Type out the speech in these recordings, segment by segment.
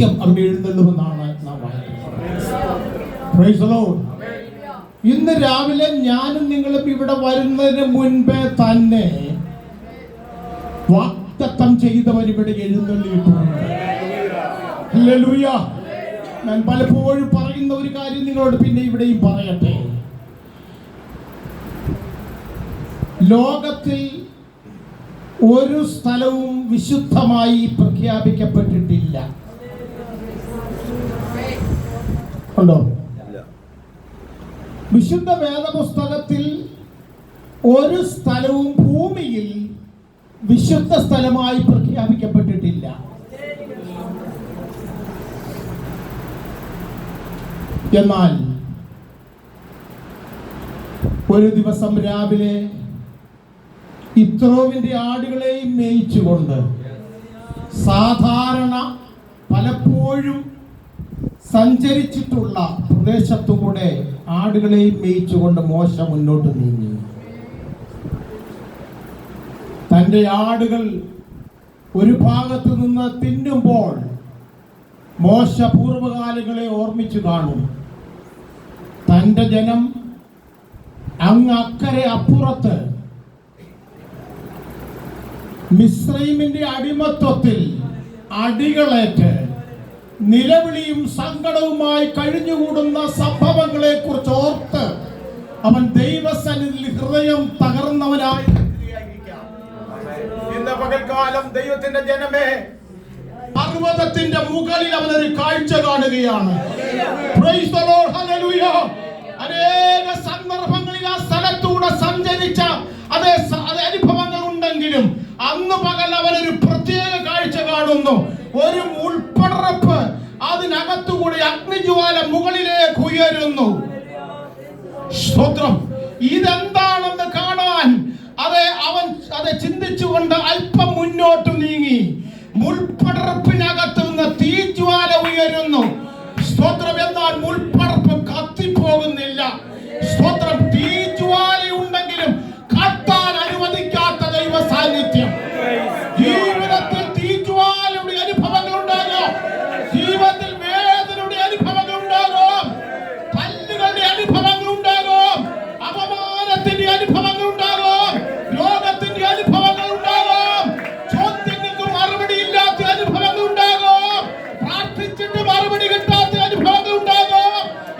സാന്നിധ്യം അവിടെ എഴുന്നള്ളുമെന്നാണ് നാം വായിക്കുന്നത്. ഇന്ന് രാവിലെ ഞാനും നിങ്ങളും ഇവിടെ വരുന്നതിന് മുൻപേ തന്നെ വാഗ്ദത്തം ചെയ്തവർ ഇവിടെ എഴുന്നള്ളിയിട്ടുണ്ട്. ഹല്ലേലൂയ. ഞാൻ പലപ്പോഴും പറയുന്ന ഒരു കാര്യം നിങ്ങളോട് പിന്നെ ഇവിടെയും പറയട്ടെ. ലോകത്തിൽ ഒരു സ്ഥലവും വിശുദ്ധമായി പ്രഖ്യാപിക്കപ്പെട്ടിട്ടില്ല. ഉണ്ടോ? വിശുദ്ധ വേദപുസ്തകത്തിൽ ഒരു സ്ഥലവും ഭൂമിയിൽ വിശുദ്ധ സ്ഥലമായി പ്രഖ്യാപിക്കപ്പെട്ടിട്ടില്ല. എന്നാൽ ഒരു ദിവസം രാവിലെ യിത്രോവിന്റെ ആടുകളെയും മേയിച്ചുകൊണ്ട് സാധാരണ പലപ്പോഴും സഞ്ചരിച്ചിട്ടുള്ള പ്രദേശത്തുകൂടെ ആടുകളെയും മേയിച്ചുകൊണ്ട് മോശ മുന്നോട്ട് നീങ്ങി. തൻ്റെ ആടുകൾ ഒരു ഭാഗത്ത് നിന്ന് തിന്നുമ്പോൾ മോശ പൂർവ്വകാലങ്ങളെ ഓർമ്മിച്ചു കാണും. തൻ്റെ ജനം അങ്ങ് അക്കരെ അപ്പുറത്ത് മിസ്രൈമിന്റെ അടിമത്വത്തിൽ അടികളേറ്റ് നിലവിളിയും സങ്കടവുമായി കഴിഞ്ഞുകൂടുന്ന സംഭവങ്ങളെ കുറിച്ച് ഓർത്ത് അവൻ ദൈവസന്നിധിയിൽ ഹൃദയം തകർന്നവനായി ഇന്ന് പകൽക്കാലം ദൈവത്തിന്റെ ജനമേ, പർവ്വതത്തിന്റെ മുകളിൽ അവനൊരു കാഴ്ച കാണുകയാണ്. Praise the Lord, hallelujah. അനേക സന്ദർഭങ്ങളിൽ ആ സ്ഥലത്തൂടെ സഞ്ചരിച്ച അതേ അനുഭവങ്ങൾ ഉണ്ടെങ്കിലും അന്ന് പകൽ അവനൊരു പ്രത്യേക കാഴ്ച കാണുന്നു. ഒരു മുൾപ്പടർപ്പ്, അതിനകത്തുകൂടി അഗ്നിജ്വാല മുകളിലേക്ക് ഉയരുന്നു. സ്തോത്രം. ഇതെന്താണെന്ന് കാണാൻ അവൻ ചിന്തിച്ചുകൊണ്ട് അല്പം മുന്നോട്ട് നീങ്ങി. മുൾപ്പടർപ്പിനകത്ത് നിന്ന് തീജ്വാല ഉയരുന്നു. സ്തോത്രം. എന്നാൽ മുൾപ്പടർപ്പ് കത്തിപ്പോകുന്നില്ല. സ്തോത്രം. തീജ്വാല ഉണ്ടെങ്കിലും കത്താൻ അനുവദിക്കാത്ത ദൈവ സാന്നിധ്യം. ജീവിതത്തിൽ തീജ്വാലയുടെ അനുഭവങ്ങൾ ഉണ്ടാകും. ജീവിതത്തിൽ വേദനയുടെ അനുഭവങ്ങൾ ഉണ്ടാകും. തല്ലുകളുടെ അനുഭവങ്ങൾ ഉണ്ടാകും. അപമാനത്തിന്റെ അനുഭവങ്ങൾ ഉണ്ടാകും. രോഗത്തിന്റെ അനുഭവങ്ങൾ ഉണ്ടാകും. ചോദ്യങ്ങൾക്ക് മറുപടി ഇല്ലാത്ത അനുഭവങ്ങൾ ഉണ്ടാകും. പ്രാർത്ഥിച്ചിട്ട് മറുപടി കിട്ടാത്ത അനുഭവങ്ങൾ ഉണ്ടാകും.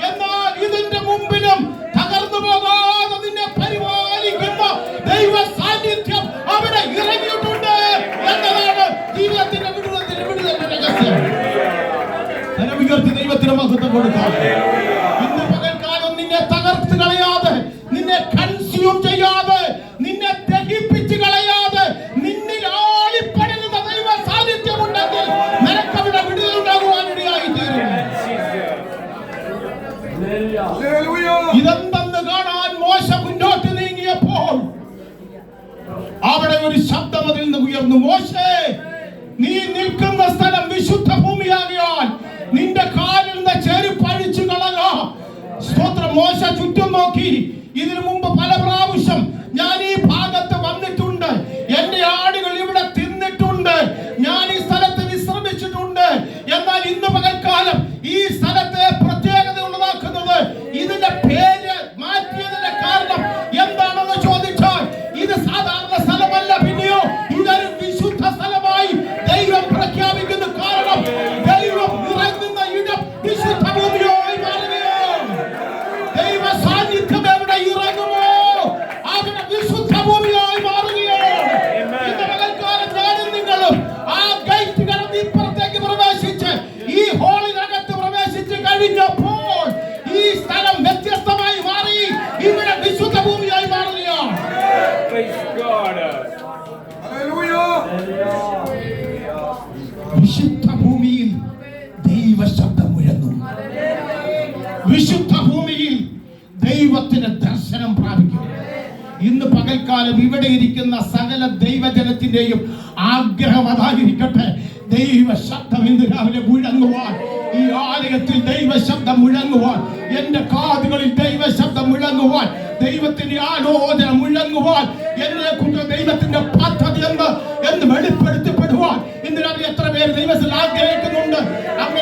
എന്നാൽ ഇതിന്റെ മുമ്പിലും തകർന്നു പോകാതെ നിന്നെ പരിപാലിക്കുന്ന ദൈവ സാന്നിധ്യം അവിടെ ഇറങ്ങിയിട്ടുണ്ട് എന്നതാണ് ജീവിതത്തിന്റെ വിടുതലിന്റെ രഹസ്യം. ദൈവത്തിന് മഹത്വം കൊടുക്കാം. ഇന്ന് പകൽക്കാലം നിന്നെ തകർത്ത് കളയാതെ, നിന്നെ കൺസ്യൂം ചെയ്യാതെ, നിന്നെ ദഹിപ്പിച്ച് കളയാതെ നിന്നിൽ ആളിപ്പടരുന്ന ദൈവ സാന്നിധ്യമുണ്ടെങ്കിൽ നിനക്കവിടെ വിടുതലുണ്ടാകുവാൻ ഇടയായിത്തീരും. ഇതെന്തെന്ന് കാണാൻ മോശ മുന്നോട്ട് നീങ്ങിയപ്പോൾ അവിടെ ഒരു ശബ്ദം അതിൽ നിന്ന് ഉയർന്നു. മോശേ, നീ നിൽക്കുന്ന സ്ഥലം വിശുദ്ധ ഭൂമിയാകിയാൽ നിന്റെ കാലിൽ നിന്ന് ചെരുപ്പ് അഴിച്ചു കളക. സ്തോത്രം. മോശ ചുറ്റും നോക്കി. ഇതിനു മുമ്പ് പല പ്രാവശ്യം ഞാൻ ഈ ഭാഗത്ത് വന്നിട്ടുണ്ട്. എന്റെ ആടുകൾ ഇവിടെ തിന്നിട്ടുണ്ട്. ഞാൻ ഈ സ്ഥലത്ത് വിശ്രമിച്ചിട്ടുണ്ട്. എന്നാൽ ഇന്ന് പകൽക്കാലം ഈ സ്ഥലത്തെ പ്രത്യേകത ഉള്ളതാക്കുന്നത് ഇതിന്റെ പേര് മാറ്റിയതിന്റെ കാരണം എന്താണെന്ന് ചോദിച്ചാൽ ഇത് സാധാരണ സ്ഥലമല്ല, പിന്നെയോ ഇതൊരു വിശുദ്ധ സ്ഥലമായി ദൈവം പ്രഖ്യാപിക്കുന്നു. കാരണം ദൈവം ഇറങ്ങുന്ന ഇടം വിശുദ്ധ ഭൂമിയായി മാറുകയാണ്. ദൈവ സാന്നിധ്യം എവിടെ ഇറങ്ങുമോ അവിടെ വിശുദ്ധ ഭൂമിയായി മാറുകയാണ്. ഇന്ന് പകൽക്കാലം ഞാനും നിങ്ങളും ആ ഗേറ്റ് കടന്ന് ഇപ്പുറത്തേക്ക് പ്രവേശിച്ച് ഈ ഹോളിനകത്ത് പ്രവേശിച്ച് കഴിഞ്ഞപ്പോൾ ഈ സ്ഥലം വ്യത്യസ്തമായി മാറി. ഇവിടെ വിശുദ്ധ ഭൂമിയായി മാറുകയാണ്. വിശുദ്ധ ഭൂമിയിൽ ദൈവ ശബ്ദം മുഴങ്ങും. വിശുദ്ധ ഭൂമിയിൽ ദൈവത്തിന് ദർശനം പ്രാപിക്കും. ഇന്ന് പകൽക്കാലം ഇവിടെ ഇരിക്കുന്ന സകല ദൈവജനത്തിന്റെയും ആഗ്രഹം അതായിരിക്കട്ടെ. ദൈവ ശബ്ദം ഇന്ന് രാവിലെ മുഴങ്ങുവാൻ, ഈ ആലയത്തിൽ ദൈവ ശബ്ദം മുഴങ്ങുവാൻ, എന്റെ കാതുകളിൽ ദൈവ ശബ്ദം മുഴങ്ങുവാൻ, ദൈവത്തിന്റെ ആലോചന മുഴങ്ങുവാൻ, എന്നെ കൊണ്ട് ദൈവത്തിന്റെ പദ്ധതി എന്ന് വെളിപ്പെടുത്തപ്പെടുവാൻ ഇന്ന് രാവിലെ എത്ര പേര് ദൈവത്തിൽ ആഗ്രഹിക്കുന്നുണ്ട്. അങ്ങനെ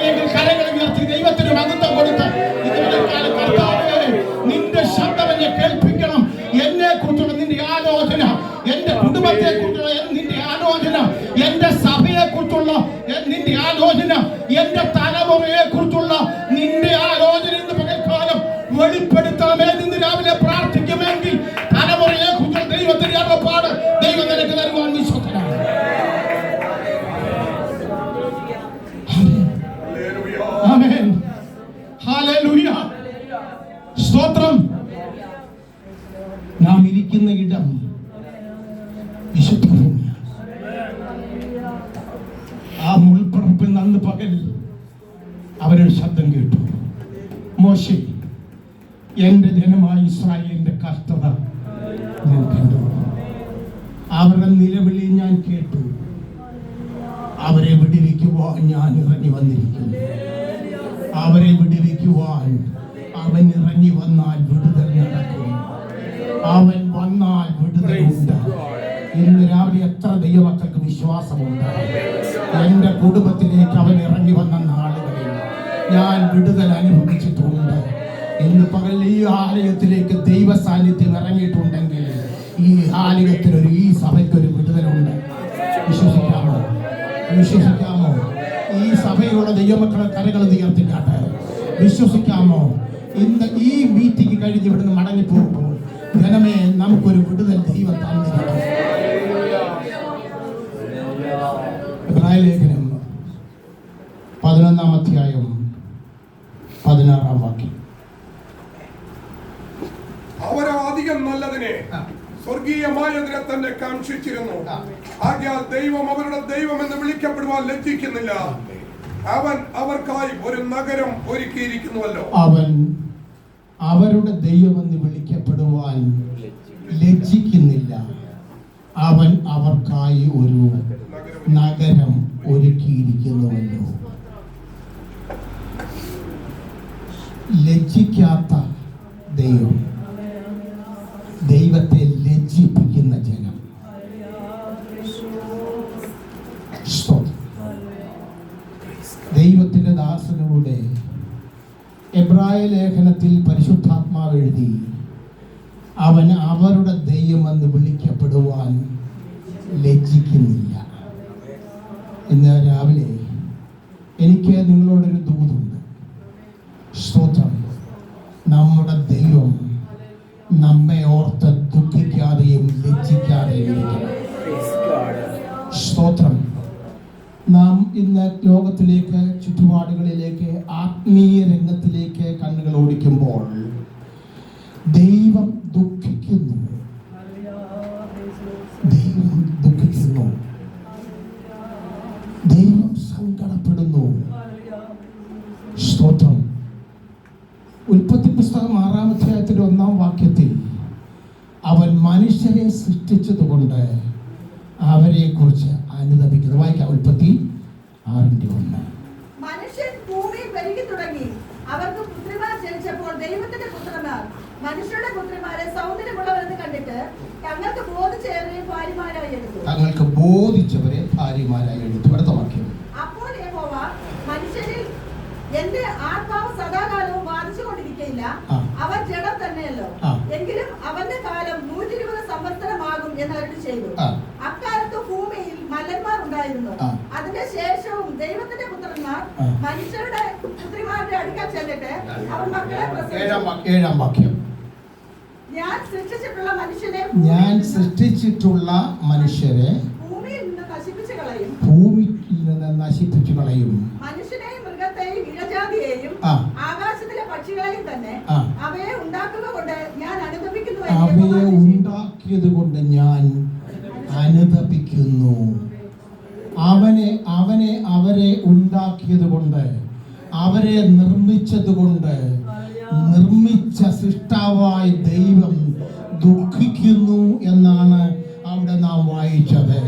ആലോചന, എന്റെ തലമുറയെ കുറിച്ചുള്ള നിന്റെ ആലോചന ഇന്ന് പകൽക്കാലം വെളിപ്പെടുത്തണമേ. നിന്ന് രാവിലെ പ്രാർത്ഥിക്കുമെങ്കിൽ തലമുറയെ കുറിച്ചുള്ള ദൈവത്തിന്റെ അരുളപ്പാട് ദൈവം നിനക്ക് നൽകുവാൻ വിശ്വസ്തനാണ്. ആമേൻ. ഹല്ലേലൂയ. സ്തോത്രം. നാം ഇരിക്കുന്ന ഇടം വിശുദ്ധ ഭൂമിയാണ്. ആ മുൾപ്പറപ്പിൽ അന്ന് പകൽ അവരൊരു ശബ്ദം കേട്ടു. മോശെ, എന്റെ ജനമായ ഇസ്രായേലിന്റെ കഷ്ടത ഞാൻ കണ്ടു. അവരുടെ നിലവിളി ഞാൻ കേട്ടു. അവരെ വിടുവിക്കുവാൻ ഞാൻ ഇറങ്ങി വന്നിരിക്കുന്നു. അവരെ വിടുവിക്കുവാൻ അവൻ ഇറങ്ങി വന്നാൽ വിടുതൽ നടക്കും. അവൻ വന്നാൽ വിടുതലുണ്ട്. ഇന്ന് രാവിലെ എത്ര ദൈവമക്കൾക്ക് വിശ്വാസമുണ്ട്? എന്റെ കുടുംബത്തിലേക്ക് അവൻ ഇറങ്ങി വന്ന നാളുകളിൽ ഞാൻ വിടുതൽ അനുഭവിച്ചിട്ടുണ്ട്. ഇന്ന് പകൽ ഈ ആലയത്തിലേക്ക് ദൈവ സാന്നിധ്യം ഇറങ്ങിയിട്ടുണ്ടെങ്കിൽ ഈ ആലയത്തിനൊരു, ഈ സഭയ്ക്കൊരു വിടുതലുണ്ട്. വിശ്വസിക്കാമോ? വിശ്വസിക്കാമോ? ഈ സഭയിലുള്ള ദൈവമക്കളെ കരകൾ ഉയർത്തിക്കാട്ടെ. വിശ്വസിക്കാമോ? ഇന്ന് ഈ മീറ്റിംഗ് കഴിഞ്ഞ് ഇവിടുന്ന് മടങ്ങിപ്പോകുമ്പോൾ ജനമേ, നമുക്കൊരു വിടുതൽ ദൈവം തന്നിരിക്കും. എബ്രായ ലേഖനം 11-ാം അധ്യായം 16-ാം വാക്യം. അവരാധികം നല്ലതിനെ സ്വർഗീയമായതിനെ തന്നെ കാക്ഷിച്ചിരുന്നു. ആകയാൽ ദൈവം അവരുടെ ദൈവം എന്ന് വിളിക്കപ്പെടുവാൻ ലജ്ജിക്കുന്നില്ല. അവൻ അവർക്കായി ഒരു നഗരം ഒരുക്കിയിരിക്കുന്നുവല്ലോ. അവൻ അവരുടെ ദൈവമെന്ന് വിളിക്കപ്പെടുവാൻ ലജ്ജിക്കുന്നില്ല. അവൻ അവർക്കായി ഒരു നഗരം ഒരുക്കിയിരിക്കുന്നുവല്ലോ. ലജ്ജിക്കാത്ത ദൈവം, ദൈവത്തെ ലജ്ജിപ്പിക്കുന്ന ജനം. ദൈവത്തിന്റെ ദാസനോടെ എബ്രായ ലേഖനത്തിൽ പരിശുദ്ധാത്മാവ് എഴുതി, അവൻ അവരുടെ ദൈവമെന്ന് വിളിക്കപ്പെടുവാൻ ലജ്ജിക്കുന്നില്ല. ഇന്ന് രാവിലെ എനിക്ക് നിങ്ങളോടൊരു ദൂതുണ്ട്. സ്തോത്രം. നമ്മുടെ ദൈവം നമ്മെ ഓർത്ത് ദുഃഖിക്കാതെയും ലജ്ജിക്കാതെയും ഇരിക്കണം. സ്തോത്രം. നാം ഇന്ന് ലോകത്തിലേക്ക്, ചുറ്റുപാടുകളിലേക്ക്, ആത്മീയ രംഗത്തിലേക്ക് കണ്ണുകൾ ഓടിക്കുമ്പോൾ ദൈവം ദുഃഖിക്കുന്നു. ദൈവം ദുഃഖിക്കുന്നു. ദൈവം സങ്കടപ്പെടുന്നു. സ്തോത്രം. ഉൽപ്പത്തി പുസ്തകം 6-ാം അധ്യായത്തിന്റെ 1-ാം വാക്യത്തിൽ അവൻ മനുഷ്യരെ സൃഷ്ടിച്ചതുകൊണ്ട് അവരെ കുറിച്ച് അനുതപിക്കുന്നു. വായിക്കാം. ഉൽപ്പത്തി 6:1. മനുഷ്യൻ ഭൂമിയിൽ പെരുകി തുടങ്ങി. അവർക്ക് പുത്രിമാർ ജനിച്ചപ്പോൾ ദൈവത്തിന്റെ പുത്രന്മാർ മനുഷ്യരുടെ പുത്രിമാരെ സൗന്ദര്യമുള്ളവരെന്ന് കണ്ടിട്ട് തങ്ങൾക്ക് ബോധിച്ചവരെ ഭാര്യമാരായി എടുത്തു. തങ്ങൾക്ക് ബോധിച്ചവരെ ഭാര്യമാരായി എടുത്തു. അടുത്ത വാക്യം. അപ്പോൾ യഹോവ മനുഷ്യരിൽ എന്റെ ആത്മാവ് സദാകാലവും ബാധിച്ചുകൊണ്ടിരിക്കയില്ല. അവൻ ജഡം തന്നെയല്ലോ. എങ്കിലും അവന്റെ കാലം 120 സംവത്സരമാകും എന്ന് അരുളി ചെയ്തു. അക്കാലത്ത് ഭൂമിയിൽ മല്ലന്മാർ ഉണ്ടായിരുന്നു. അതിന്റെ ശേഷവും ദൈവത്തിന്റെ പുത്രന്മാർ മനുഷ്യരുടെ പുത്രിമാരുടെ അടുക്കൽ ചെന്നിട്ട് അവർ മക്കളെ പ്രസവിച്ചു. 7-ാം വാക്യം. ഞാൻ സൃഷ്ടിച്ചിട്ടുള്ള മനുഷ്യരെ ഭൂമിയിൽ നിന്ന് നശിപ്പിച്ചു കളയും. മനുഷ്യനെയും മൃഗത്തെയും ഇഴജാതിയെയും ആകാശത്തിലെ പക്ഷികളെയും തന്നെ അവയെ ഉണ്ടാക്കുക കൊണ്ട് ഞാൻ അനുതപിക്കുന്നു. അവരെ ഉണ്ടാക്കിയത് കൊണ്ട്, അവരെ നിർമ്മിച്ചത് കൊണ്ട്, നിർമ്മിച്ച സൃഷ്ടാവായ ദൈവം ദുഃഖിക്കുന്നു എന്നാണ് അവിടെ നാം വായിച്ചത്.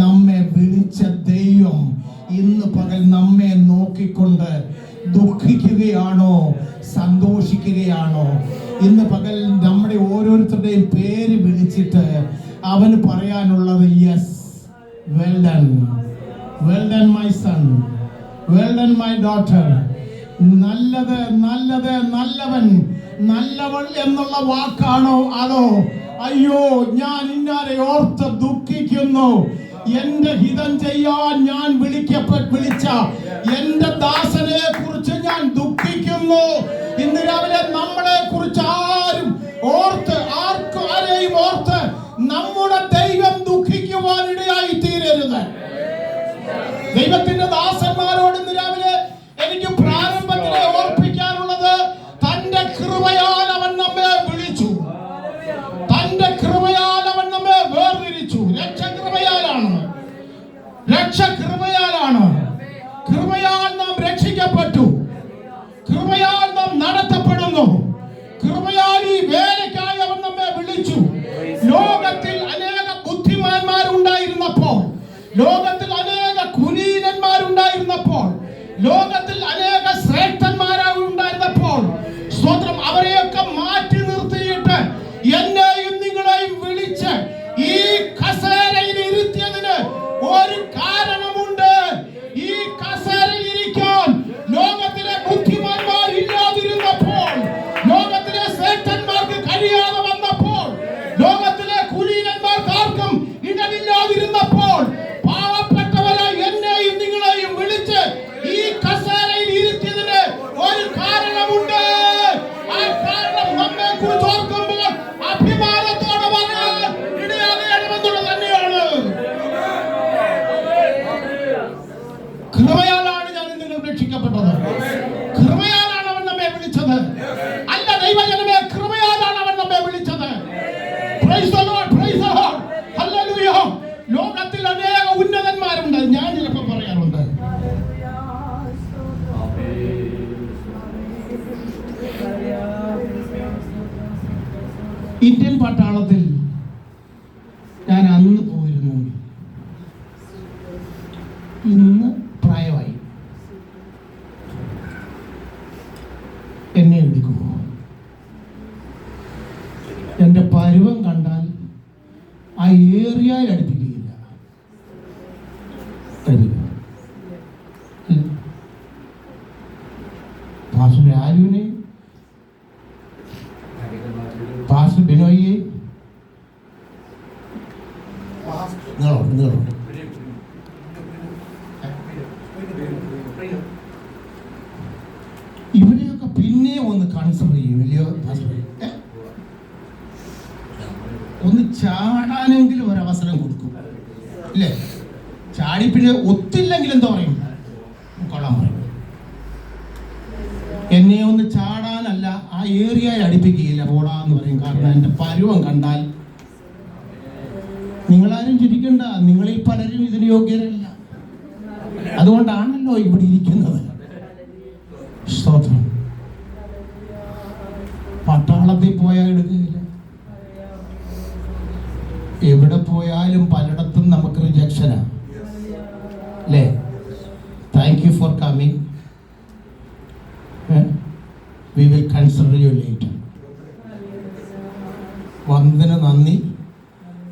നമ്മെ വിളിച്ച ദൈവം ഇന്ന് പകൽ നമ്മെ നോക്കിക്കൊണ്ട് ദുഃഖിക്കുകയാണോ സന്തോഷിക്കുകയാണോ? ഇന്ന് പകൽ നമ്മുടെ ഓരോരുത്തരുടെയും പേര് വിളിച്ചിട്ട് അവന് പറയാനുള്ളത് yes, well done, well done my son, well done my daughter. നല്ലത്, നല്ലത്, നല്ലവൻ, നല്ലവൾ എന്നുള്ള വാക്കാണോ? അതോ അയ്യോ ഞാൻ ഇന്നാരെ ഓർത്ത് ദുഃഖിക്കുന്നു, എന്റെ ഹിതം ചെയ്യാൻ ഞാൻ വിളിച്ച എന്റെ ദാസനെ കുറിച്ച് ഞാൻ ദുഃഖിക്കുന്നു. ഇന്ന് രാവിലെ നമ്മളെ കുറിച്ച് ആരെയും ഓർത്ത് നമ്മുടെ ദൈവം ദുഃഖിക്കുവാനിടയായി തീരരുത്. ദൈവത്തിന്റെ ദാസന്മാരോട് ഇന്ന് രാവിലെ എനിക്ക് പ്രാരംഭത്തിലെ ഓർപ്പിക്കാനുള്ളത്, തന്റെ കൃപയാൽ അവൻ നമ്മെ വിളിച്ചു, തന്റെ കൃപയാൽ അവൻ നമ്മെ വേർതിരിച്ചു. രക്ഷ കൃപയാലാണ്. കൃപയാൽ നാം രക്ഷിക്കപ്പെട്ടു, കൃപയാൽ നാം നടത്തപ്പെടുന്നു, കൃപയാൽ ഈ വേലയ്ക്കായി അവൻ നമ്മെ വിളിച്ചു. ലോകത്തിൽ അനേക ബുദ്ധിമാന്മാരുണ്ടായിരുന്നപ്പോൾ, ലോകത്തിൽ അനേക കുലീനന്മാരുണ്ടായിരുന്നപ്പോൾ, ലോകത്തിൽ അനേക ശ്രേഷ്ഠന്മാരുണ്ടായിരുന്നപ്പോൾ, സ്തോത്രം, അവരെയൊക്കെ മാറ്റി നിർത്തിയിട്ട് എന്നെയും നിങ്ങളെയും വിളിച്ച് ഈ കസേരയിൽ ഇരുത്തിയതിന് ഒരു കാരണമുണ്ട്. ഈ കസേരയിൽ ഇരിക്കാൻ ലോകത്തിലെ ബുദ്ധിമാന്മാർ ഇല്ലാതിരുന്നപ്പോൾ, ലോകത്തിലെ ശ്രേഷ്ഠന്മാർക്ക് കഴിയാതെ വന്നപ്പോൾ, ലോകത്തിലെ കുലീനന്മാർക്ക് ആർക്കും ഇടമില്ലാതിരുന്നപ്പോൾ, പാവപ്പെട്ടവരെ എന്നെയും നിങ്ങളെയും വിളിച്ച് ഈ കസേരയിൽ ഇരുത്തിയതിന് ഒരു കാരണമുണ്ട്. ആ കാരണം നമ്മെ കുറിച്ച് ഓർക്കുമ്പോൾ അഭിമാനത്തോടെ പറയാൻ ഇടയാകണമെന്നുള്ളത് തന്നെയാണ്. കൃപയാലാണ് ഞാൻ നിങ്ങൾ രക്ഷിക്കപ്പെട്ടത്, കൃപയാലാണ് അവൻ നമ്മെ വിളിച്ചത്. അല്ല ദൈവജനമേ, കൃപയാലാണ് അവൻ നമ്മെ വിളിച്ചത്. Praise the Lord, praise the Lord, hallelujah. ലോകത്തിൽ അനേക ഉന്നതന്മാരുണ്ട്. ഞാൻ ചിലപ്പോൾ പറയാറുണ്ട്, ഇന്ത്യൻ പട്ടാളത്തിൽ ഞാൻ അന്ന് പോയിരുന്നു, ഇന്ന് പ്രായമായി, എന്നെ എടുക്കുമോ? എൻ്റെ പരുവം കണ്ടാൽ ആ ഏറിയയിൽ അടുപ്പിക്കുകയില്ല. പാസ്റ്റർ രാജുവിനെ, പാസ്റ്റർ ബിനോയെ, ഇവരെയൊക്കെ പിന്നെ ഒന്ന് കൺസിഡർ ചെയ്യും. വലിയ ഒന്ന് ചാടാനെങ്കിലും ഒരവസരം കൊടുക്കും, ഇല്ലേ? ചാടി പിന്നെ ഒത്തില്ലെങ്കിൽ എന്താ പറയും? കൊള്ളാൻ പറയും. എന്നെ ഒന്ന് ചാടാനല്ല, ആ ഏറിയയിൽ അടുപ്പിക്കുകയില്ല, പോടാന്ന് പറയും. കാരണം എൻ്റെ പരുവം കണ്ടാൽ, നിങ്ങളാരും ചിരിക്കണ്ട, നിങ്ങളിൽ പലരും ഇതിന് യോഗ്യരല്ല. അതുകൊണ്ടാണല്ലോ ഇവിടെ ഇരിക്കുന്നത്. സ്തോത്രം. പട്ടാളത്തിൽ പോയാൽ എടുക്കുകയില്ല, എവിടെ പോയാലും പലയിടത്തും നമുക്ക് റിജക്ഷനാ, അല്ലേ? Thank you for coming, we will consider you later. വന്നതിന് നന്ദി.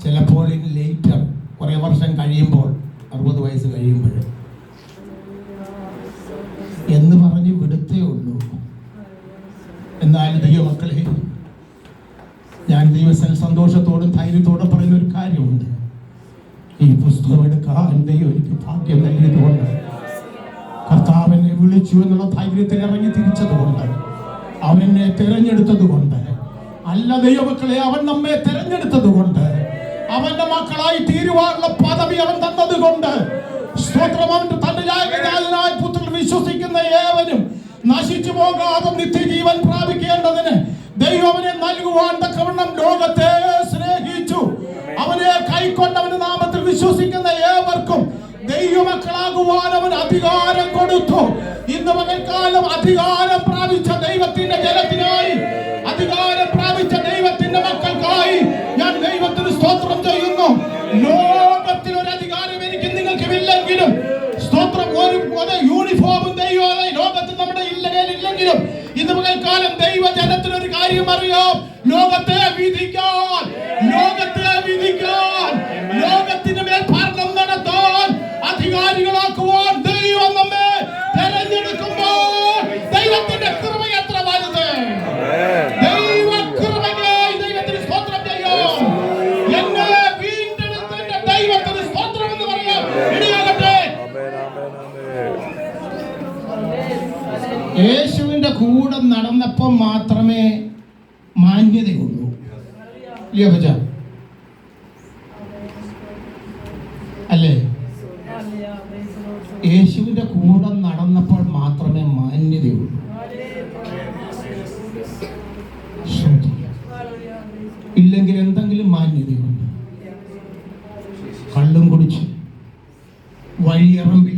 ചിലപ്പോൾ ഇനി ലേറ്റർ, കുറേ വർഷം കഴിയുമ്പോൾ, 60 വയസ്സ് കഴിയുമ്പോൾ എന്ന് പറഞ്ഞ് വിടുത്തേ ഉള്ളൂ. എന്നാൽ ദൈവമക്കളെ, ഞാൻ ദൈവത്തിൽ സന്തോഷത്തോടും ധൈര്യത്തോടും പറയുന്ന ഒരു കാര്യമുണ്ട്. ഈ പുസ്തകം എടുക്കാൻ ദൈവം എനിക്ക് ഭാഗ്യം നൽകിയതുകൊണ്ട്, കർത്താവിനെ വിളിച്ചു എന്നുള്ള ധൈര്യത്തിൽ ഇറങ്ങി തിരിച്ചതുകൊണ്ട്, അവനെന്നെ തിരഞ്ഞെടുത്തത് കൊണ്ട്, അല്ല ദൈവമക്കളെ, അവൻ നമ്മെ തിരഞ്ഞെടുത്തത് കൊണ്ട്, അവന്റെ മക്കളായി തീരുവാനുള്ള പദവി അവൻ തന്നത് കൊണ്ട്, സ്തോത്രം. അവൻ തന്റെ ഏകജാതനായ പുത്രൻ വിശ്വസിക്കുന്ന ഏവനും നശിച്ചു പോകാതെ നിത്യജീവൻ പ്രാപിക്കേണ്ടതിന് ദൈവം അവനെ നൽകുവാൻ തക്കവണ്ണം ലോകത്തെ സ്നേഹിച്ചു. അവനെ കൈക്കൊണ്ടവന്റെ നാമത്തിൽ വിശ്വസിക്കുന്ന ഏവർക്കും ദൈവമക്കളാകുവാൻ അവൻ അധികാരം കൊടുത്തു. ഇന്ന് പകൽക്കാലം അധികാരം പ്രാപിച്ച ദൈവത്തിന്റെ ജനത്തിനായി, അധികാരം പ്രാപിച്ച ദൈവത്തിന്റെ മക്കൾക്കായി ഞാൻ ദൈവത്തിന് സ്തോത്രം ചെയ്യുന്നു. ലോകത്തിൽ ഒരു അധികാരം എനിക്ക് നിങ്ങൾക്കുമില്ലെങ്കിലും, സ്തോത്രം, ഒരു യൂണിഫോമും ദൈവം ലോകത്തിൽ നമ്മുടെ ഇല്ലെങ്കിലും, ഇന്ന് പകൽക്കാലം ദൈവജനത്തിന് ഒരു കാര്യം അറിയാം: ലോകത്തെ വിധിക്കാൻ, ലോകത്തെ വിധിക്കാൻ, ലോകത്തിന് മേൽ ഭരണം നടത്താൻ, അധികാരികളാക്കുവാൻ ദൈവം നമ്മെ തെരഞ്ഞെടുക്കുമ്പോൾ ദൈവത്തിന്റെ കൃപ എത്ര വലുത്! ദൈവ കൃപയായി ദൈവത്തിന് സ്തോത്രം ചെയ്യാം. എന്നെ വീണ്ടെടുത്തതിന്റെ ദൈവത്തിന് സ്തോത്രം എന്ന് യേശുവിന്റെ കൂടെ നടന്നപ്പോൾ മാത്രമേ മാന്യതയുള്ളൂ. അല്ലേ? യേശുവിന്റെ കൂടെ നടന്നപ്പോൾ മാത്രമേ മാന്യതയുള്ളൂ. ഇല്ലെങ്കിൽ എന്തെങ്കിലും മാന്യതയുണ്ട്. കള്ളും കുടിച്ച് വഴിയിറമ്പി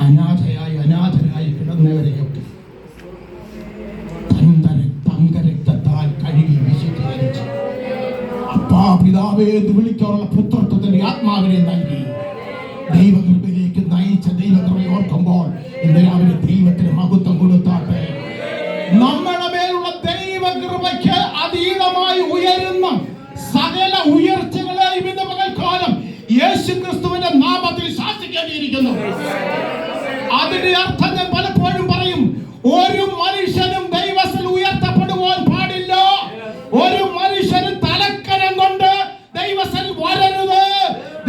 അനാഥരായി കിടന്നവരെയൊക്കെ തങ്കരക്തത്താൽ കഴുകി വിശുദ്ധീകരിച്ച് അപ്പാ പിതാവേ എന്ന് വിളിക്കാനുള്ള പുത്രത്വത്തിന്റെ ആത്മാവിനെ നൽകി ദൈവകൃപയിലേക്ക് നയിച്ച ദൈവകൃപയെ ഓർക്കുമ്പോൾ ഇന്ന് രാവിലെ ദൈവത്തിന് മഹത്വം കൊടുത്താട്ടെ. നമ്മുടെ മേലുള്ള ദൈവകൃപയ്ക്ക് അതീതമായി ഉയരുന്ന സകല ഉയർച്ചകളെയും ഇന്ന് പകൽക്കാലം യേശു ക്രിസ്തുവിന്റെ നാമത്തിൽ ശാസിക്കേണ്ടിയിരിക്കുന്നു. അതിന്റെ അർത്ഥം ഞാൻ പലപ്പോഴും പറയും, ഒരു മനുഷ്യനും ദൈവത്തിൽ ഉയർത്തപ്പെടുവാൻ പാടില്ല. ഒരു മനുഷ്യനും തലക്കനം കൊണ്ട് ദൈവത്തിൽ വരരുത്.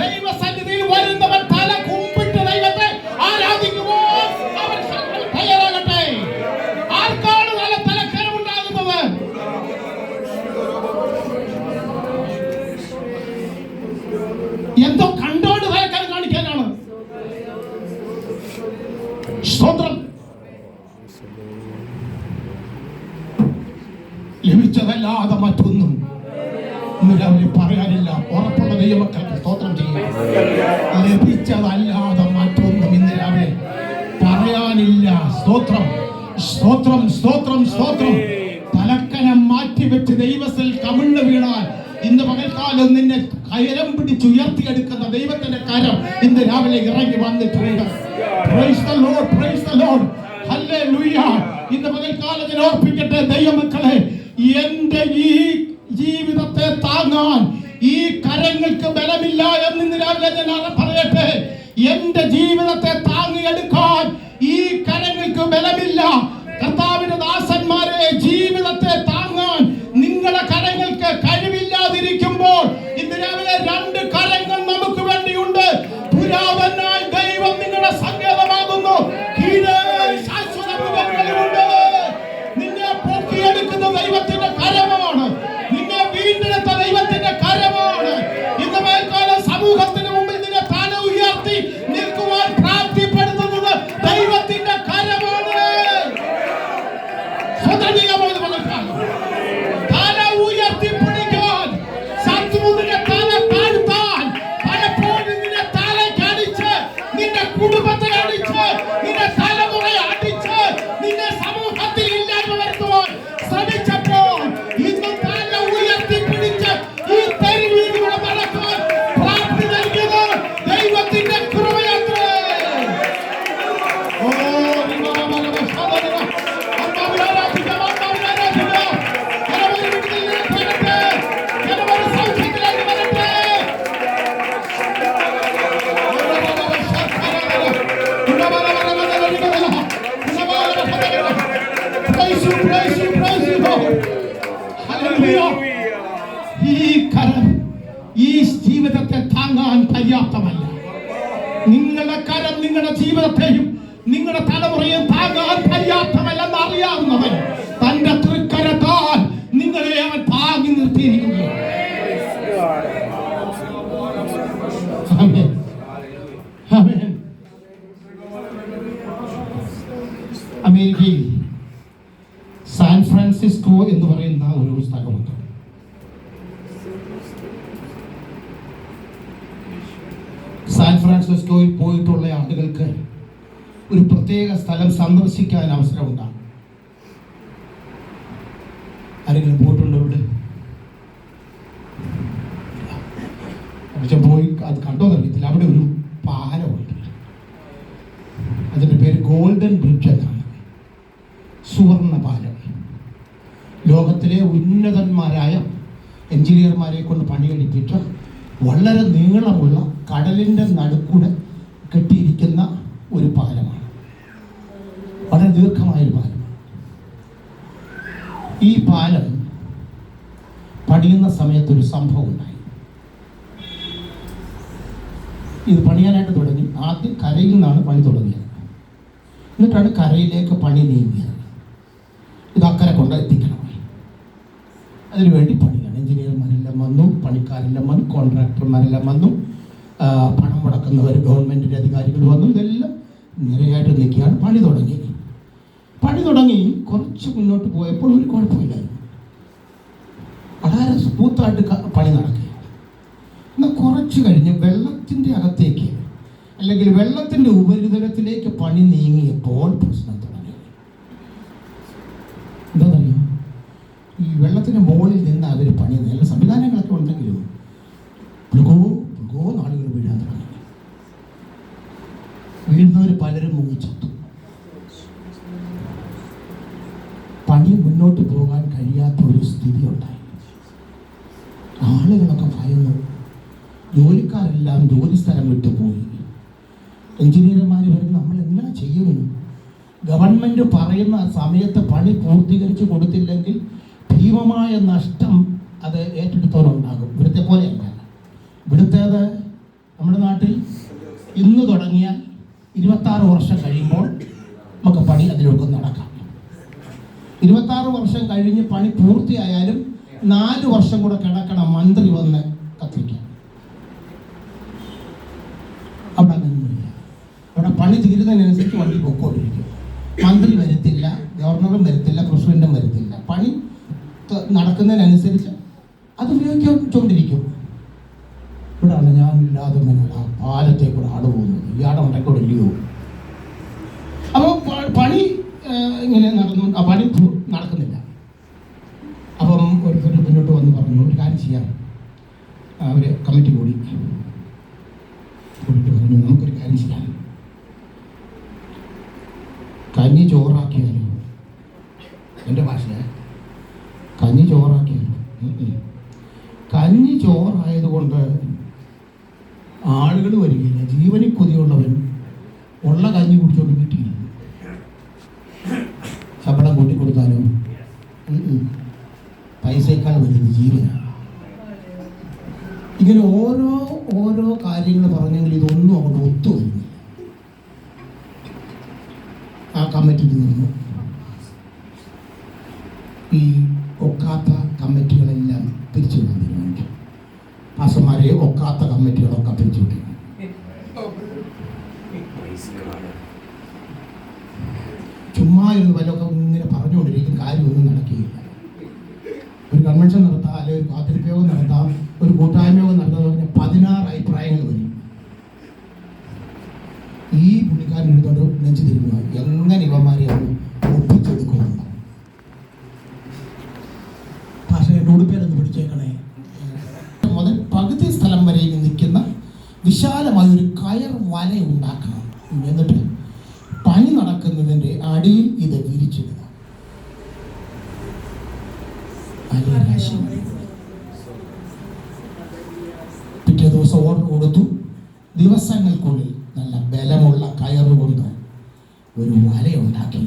ദൈവസന്നിധിയിൽ വരുന്നവൻ തല കുമ്പിട്ട് ദൈവത്തെ ആരാധിക്കുമ്പോൾ അവൻ തയ്യാറാകട്ടെ. ആർക്കാണ് നല്ല തലക്കനം ഉണ്ടാകുന്നത്? എന്തോ കണ്ടോണ്ട് തലക്കനം കാണിക്കാനാണ്. സ്തോത്രം. ലഭിച്ചതല്ലാതെ മറ്റൊന്നും ഇന്ന് രാവിലെ പറയാനില്ല. ഉറപ്പുള്ള ദൈവമക്കൾക്ക് സ്തോത്രം ചെയ്യുക. ലഭിച്ചതല്ലാതെ മറ്റൊന്നും ഇന്ന് രാവിലെ പറയാനില്ല. സ്തോത്രം, സ്തോത്രം, സ്തോത്രം, സ്തോത്രം. തലക്കനം മാറ്റിവെച്ച് ദൈവത്തിൽ കമിഴ്ന്നു വീണാൽ ഇന്ന് പകൽക്കാലം നിന്നെ കയരം പിടിച്ചുയർത്തിയെടുക്കുന്ന ദൈവത്തിന്റെ കരം ഇന്ന് രാവിലെ ഇറങ്ങി വന്നിട്ടുണ്ട്. Praise the Lord, praise the Lord, hallelujah. ഇന്ന് പകൽക്കാലത്തിൽ ഓർപ്പിക്കട്ടെ ദൈവമക്കളെ, എന്റെ ഈ ജീവിതത്തെ താങ്ങാൻ ഈ കരങ്ങൾക്ക് ബലമില്ല എന്ന് ഇന്ന് രാവിലെ ഞാൻ പറയട്ടെ. എന്റെ ജീവിതത്തെ താങ്ങിയെടുക്കാൻ ഈ കരങ്ങൾക്ക് ബലമില്ല. കർത്താവിന്റെ ദാസന്മാരെ, ജീവിതത്തെ താങ്ങാൻ നിങ്ങളുടെ കരങ്ങൾക്ക് കഴിവില്ലാതിരിക്കുമ്പോൾ ഇന്ന് രാവിലെ രണ്ട് കരങ്ങൾ നമുക്ക് വേണ്ടിയുണ്ട്. പുരാതനായ ദൈവം നിങ്ങളുടെ സങ്കേതമാകുന്നു. ശാശ്വത മൃഗങ്ങളുണ്ട്. നിന്നെ പൊക്കിയെടുക്കുന്ന ദൈവത്തിന്റെ കരമാണ്. നിന്നെ വീണ്ടെടുത്ത ദൈവത്തിന്റെ കരമാണ്. ഇന്ന് മേൽക്കാലം സമൂഹത്തിന് മുമ്പിൽ നിന്നെ തല ഉയർത്തി നിൽക്കുവാൻ പ്രാപ്തിപ്പെടുത്തുന്നത് ദൈവത്തിന്റെ കരമാണ്. തല ഉയർത്തി പിടിക്കാൻ ശത്രുവിന്റെ തല താഴ്ത്താൻ പലപ്പോഴും നിന്നെ തലക്കടിച്ച്, നിന്റെ കുടുംബത്തെ അടിച്ച്, നിന്റെ തലമുറയെ അടിച്ച്, നിന്നെ സമൂഹത്തിൽ ഇല്ലായ്മ വരുത്തുവാൻ ശ്രമിച്ചപ്പോൾ ഇന്ന് തല ഉയർത്തി പിടിച്ച് ഈ തെരുവിലൂടെ നടക്കാൻ പ്രാപ്തി നൽകിയത് ദൈവത്തിന്റെ കൃപയത്രേ. ഈ കരം ഈ ജീവിതത്തെ താങ്ങാൻ പര്യാപ്തമല്ല. നിങ്ങളുടെ കരം നിങ്ങളുടെ ജീവിതത്തെയും നിങ്ങളുടെ തലമുറയും താങ്ങാൻ പര്യാപ്തമല്ലെന്ന് അറിയാവുന്നവൻ തന്റെ തൃക്കരത്താൽ നിങ്ങളെ അവൻ താങ്ങി നിർത്തിയിരിക്കുന്നു. അമേരിക്കയിൽ സാൻ ഫ്രാൻസിസ്കോ എന്ന് പറയുന്ന ഒരു സ്ഥലമുണ്ട്. സാൻ ഫ്രാൻസിസ്കോയിൽ പോയിട്ടുള്ള ആളുകൾക്ക് ഒരു പ്രത്യേക സ്ഥലം സന്ദർശിക്കാൻ അവസരമുണ്ടാകും. ആരെങ്കിലും പോയിട്ടുണ്ടോ ഇവിടെ? പക്ഷെ പോയി അത് കണ്ടോന്നറിയത്തില്ല. അവിടെ ഒരു പാലമുണ്ട്. അതിൻ്റെ പേര് ഗോൾഡൻ ബ്രിഡ്ജ് എന്നാണ്. സുവർണ പാലം. ലോകത്തിലെ ഉന്നതന്മാരായ എഞ്ചിനീയർമാരെ കൊണ്ട് പണിയെടുപ്പിച്ച വളരെ നീളമുള്ള കടലിൻ്റെ നടുക്കൂടെ കെട്ടിയിരിക്കുന്ന ഒരു പാലമാണ്. വളരെ ദീർഘമായൊരു പാലമാണ്. ഈ പാലം പണിയുന്ന സമയത്തൊരു സംഭവം ഉണ്ടായി. ഇത് പണിയാനായിട്ട് തുടങ്ങി. ആദ്യം കരയിൽ നിന്നാണ് പണി തുടങ്ങിയത്. എന്നിട്ടാണ് കരയിലേക്ക് പണി നീങ്ങിയത്. ഇത് അക്കരെ കൊണ്ട് എത്തിക്കണം. അതിനുവേണ്ടി പണിയാണ്. എഞ്ചിനീയർമാരെല്ലാം വന്നു, പണിക്കാരെല്ലാം വന്നു, കോൺട്രാക്ടർമാരെല്ലാം വന്നു, പണം മുടക്കുന്നവർ, ഗവൺമെൻറ്റിൻ്റെ അധികാരികൾ വന്നു. ഇതെല്ലാം നിരയായിട്ട് നിൽക്കുകയാണ്. പണി തുടങ്ങി കുറച്ച് മുന്നോട്ട് പോയപ്പോൾ ഒരു കുഴപ്പമില്ലായിരുന്നു. വളരെ സ്മൂത്തായിട്ട് പണി നടക്കുക. എന്നാൽ കുറച്ച് കഴിഞ്ഞ് വെള്ളത്തിൻ്റെ അകത്തേക്ക് അല്ലെങ്കിൽ വെള്ളത്തിൻ്റെ ഉപരിതലത്തിലേക്ക് പണി നീങ്ങിയപ്പോൾ പ്രശ്നം തുടങ്ങി. എന്താണെന്നറിയോ? ഈ വെള്ളത്തിൻ്റെ മുകളിൽ നിന്ന് അവർ പണി നല്ല സംവിധാനങ്ങളൊക്കെ ഉണ്ടെങ്കിലും ആളുകൾ വീഴാൻ തുടങ്ങി. വീഴുന്നവർ പലരും മുങ്ങിച്ചത്തു. പണി മുന്നോട്ട് പോകാൻ കഴിയാത്ത ഒരു സ്ഥിതി ഉണ്ടായി. ആളുകളൊക്കെ ഭയന്നു. ജോലിക്കാരെല്ലാം ജോലി സ്ഥലം വിട്ടുപോയി. എഞ്ചിനീയർമാർ വരുന്ന നമ്മൾ എങ്ങനെ ചെയ്യുമെന്ന്. ഗവൺമെൻറ് പറയുന്ന സമയത്ത് പണി പൂർത്തീകരിച്ച് കൊടുത്തില്ലെങ്കിൽ ഭീമമായ നഷ്ടം അത് ഏറ്റെടുത്തവരുണ്ടാകും. ഇവിടുത്തെ പോലെയല്ല. ഇവിടുത്തേത് നമ്മുടെ നാട്ടിൽ ഇന്ന് തുടങ്ങിയാൽ 26 വർഷം കഴിയുമ്പോൾ നമുക്ക് പണി അതിലൊക്കെ നടക്കാം. 26 വർഷം കഴിഞ്ഞ് പണി പൂർത്തിയായാലും 4 വർഷം കൂടെ കിടക്കണം മന്ത്രി വന്ന് കത്തിക്കാൻ. അവിടെ അങ്ങനെയൊന്നുമില്ല. അവിടെ പണി തീരുന്നതിനനുസരിച്ച് വണ്ടി പൊക്കോണ്ടിരിക്കും. മന്ത്രി വരത്തില്ല, ഗവർണറും വരത്തില്ല, പ്രസിഡന്റും വരത്തില്ല. പണി നടക്കുന്നതിനനുസരിച്ച് അത് ഉപയോഗിച്ചുകൊണ്ടിരിക്കും. ഇവിടെയാണ് ഞാൻ ഇല്ലാതെ പാലത്തെ കൂടെ ആട് പോകുന്നത്. ഇയാടെ ഉണ്ടെങ്കിൽ ഇല്ലയോ? അപ്പോൾ പണി ഇങ്ങനെ പണി നടക്കുന്നില്ല. അപ്പം ഒരു മുന്നോട്ട് വന്ന് പറഞ്ഞു, ഒരു കാര്യം ചെയ്യാം. അവർ കമ്മിറ്റി കൂടിയിട്ട് പറഞ്ഞു, നമുക്കൊരു കാര്യം ചെയ്യാം. കഞ്ഞി ചോറാക്കിയാലോ? എൻ്റെ ഭാഷയാണ്. കഞ്ഞി ചോറാക്കിയാലോ? കഞ്ഞി ചോറായതുകൊണ്ട് ആളുകൾ വരികയില്ല. ജീവനിൽ കൊതിയുള്ളവൻ ഉള്ള കഞ്ഞി കുടിച്ചോണ്ട് വീട്ടിൽ ശമ്പളം കൂട്ടി കൊടുത്താലോ? പൈസയേക്കാൾ വലുത് ജീവനാണ്. ഇങ്ങനെ ഓരോ കാര്യങ്ങൾ പറഞ്ഞെങ്കിൽ ഇതൊന്നും അവിടെ ഒത്തുവരുന്നില്ല. ആ കമ്മിറ്റിക്ക് നിന്നു. ഈ ഒക്കാത്ത കമ്മിറ്റികളെല്ലാം പിരിച്ചു വിടാൻ തീരുമാനിച്ചു. പാസ്റ്റർമാരെ ഒക്കാത്ത കമ്മിറ്റികളൊക്കെ പിരിച്ചു വിട്ടു. ചുമ്മാ ഇരുന്ന് വല്ലതൊക്കെ ഇങ്ങനെ പറഞ്ഞുകൊണ്ടിരിക്കും, കാര്യമൊന്നും നടക്കുകയില്ല. ഒരു കൺവെൻഷൻ നടത്താം, അല്ലെങ്കിൽ ഒരു കാത്തിരിപ്പയോഗം നടത്താം, ഒരു കൂട്ടായ്മയോഗം നടത്താൻ പറഞ്ഞാൽ 16 അഭിപ്രായങ്ങൾ വരും. ഈ പുള്ളിക്കാരൻ എടുത്തോണ്ട് നെഞ്ചു തിരിക്കുക, എങ്ങനെ ഇവന്മാരെ ഒന്ന് ഒപ്പിച്ചെടുക്കുമെന്ന്. പക്ഷേ എൻ്റെ ഉടുപ്പേരൊന്ന് പിടിച്ചേക്കണേ. മുതൽ പകുതി സ്ഥലം വരെ നിൽക്കുന്ന വിശാലമായൊരു കയർ വല ഉണ്ടാക്കണം. എന്നിട്ട് പണി നടക്കുന്നതിൻ്റെ അടിയിൽ ഇത് വിരിച്ചിടുക. പിറ്റേ ദിവസം ഓർഡർ കൊടുത്തു. ദിവസങ്ങൾക്കുള്ളിൽ നല്ല ബലമുള്ള കയറുകൊണ്ട് ഒരു വലയുണ്ടാക്കി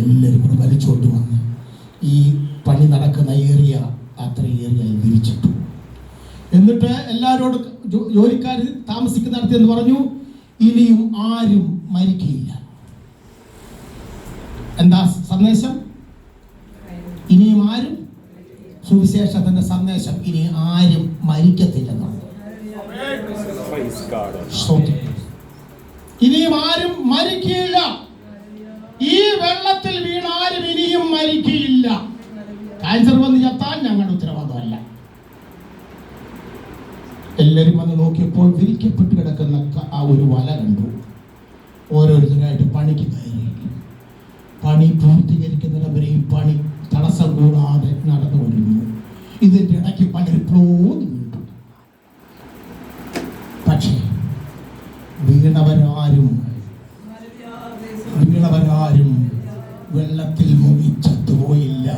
എല്ലാവരും കൂടെ വലിച്ചുകൊണ്ട് വന്ന് ഈ പണി നടക്കുന്ന ഏരിയ അത്ര ഏരിയയിൽ വിരിച്ചിട്ടു. എന്നിട്ട് എല്ലാവരോടും ജോലിക്കാർ താമസിക്കുന്നിടത്ത് പറഞ്ഞു, ഇനിയും ആരും മരിക്കുകയില്ല. എന്താ സന്ദേശം? ഇനിയും ആരും, സുവിശേഷത്തിന്റെ സന്ദേശം, ഇനി ആരും മരിക്കത്തില്ലെന്നാണ്. ഇനിയും ആരും മരിക്കുകയില്ല. ഈ വെള്ളത്തിൽ വീണ ആരും ഇനിയും മരിക്കുകയില്ല. ക്യാൻസർ വന്ന് ചത്താൽ ഞങ്ങളുടെ ഉത്തരവാദിത്തമല്ല. എല്ലാവരും വന്ന് നോക്കിയപ്പോൾ വിരിക്കപ്പെട്ട് കിടക്കുന്ന ആ ഒരു വല കണ്ടു. ഓരോരുത്തരായിട്ട് പണിക്ക് കയറി. പണി പൂർത്തീകരിക്കുന്നവരെയും പണി തടസ്സം കൂടാതെ നടന്നു വരുന്നു. ഇതിൻ്റെ ഇടയ്ക്ക് പലരും പ്ലോന്ന് വീണു. പക്ഷേ വീണവരാരും വെള്ളത്തിൽ മുങ്ങി ചത്തുപോയില്ല.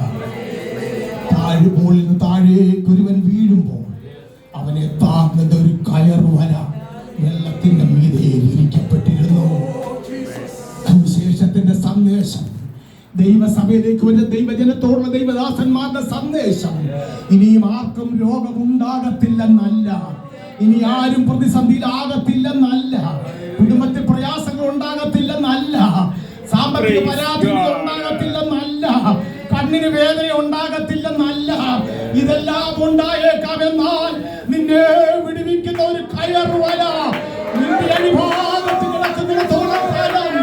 താഴ്പോളിൽ നിന്ന് താഴേക്ക് ഒരുവൻ വീഴുമ്പോൾ അവനെ താങ്ങുന്ന ഒരു കയർ വല വെള്ളത്തിന്റെ മീതെ വിരിക്കപ്പെട്ടിരുന്നു. സുവിശേഷത്തിന്റെ സന്ദേശം, ദൈവസഭയിലേക്ക് വരുന്ന ദൈവജനത്തോടുള്ള ദൈവദാസന്മാരുടെ സന്ദേശം, ഇനിയും ആർക്കും രോഗമുണ്ടാകത്തില്ലെന്നല്ല, ഇനി ആരും പ്രതിസന്ധിയിലാകത്തില്ലെന്നല്ല, കുടുംബത്തിൽ പ്രയാസങ്ങൾ ഉണ്ടാകത്തില്ലെന്നല്ല, മുഖത്തിന് പരാതികൾ ഉണ്ടാകത്തില്ലെന്നല്ല, കണ്ണിന് വേദന ഉണ്ടാകത്തില്ലെന്നല്ല, ഇതെല്ലാം ഉണ്ടായേക്കാം. എന്നാൽ നിന്നെ വിടുവിക്കുന്ന ഒരു കയറുവല നിന്റെ അടിഭാഗത്ത് കിടക്കുന്നിടത്തോളം കാലം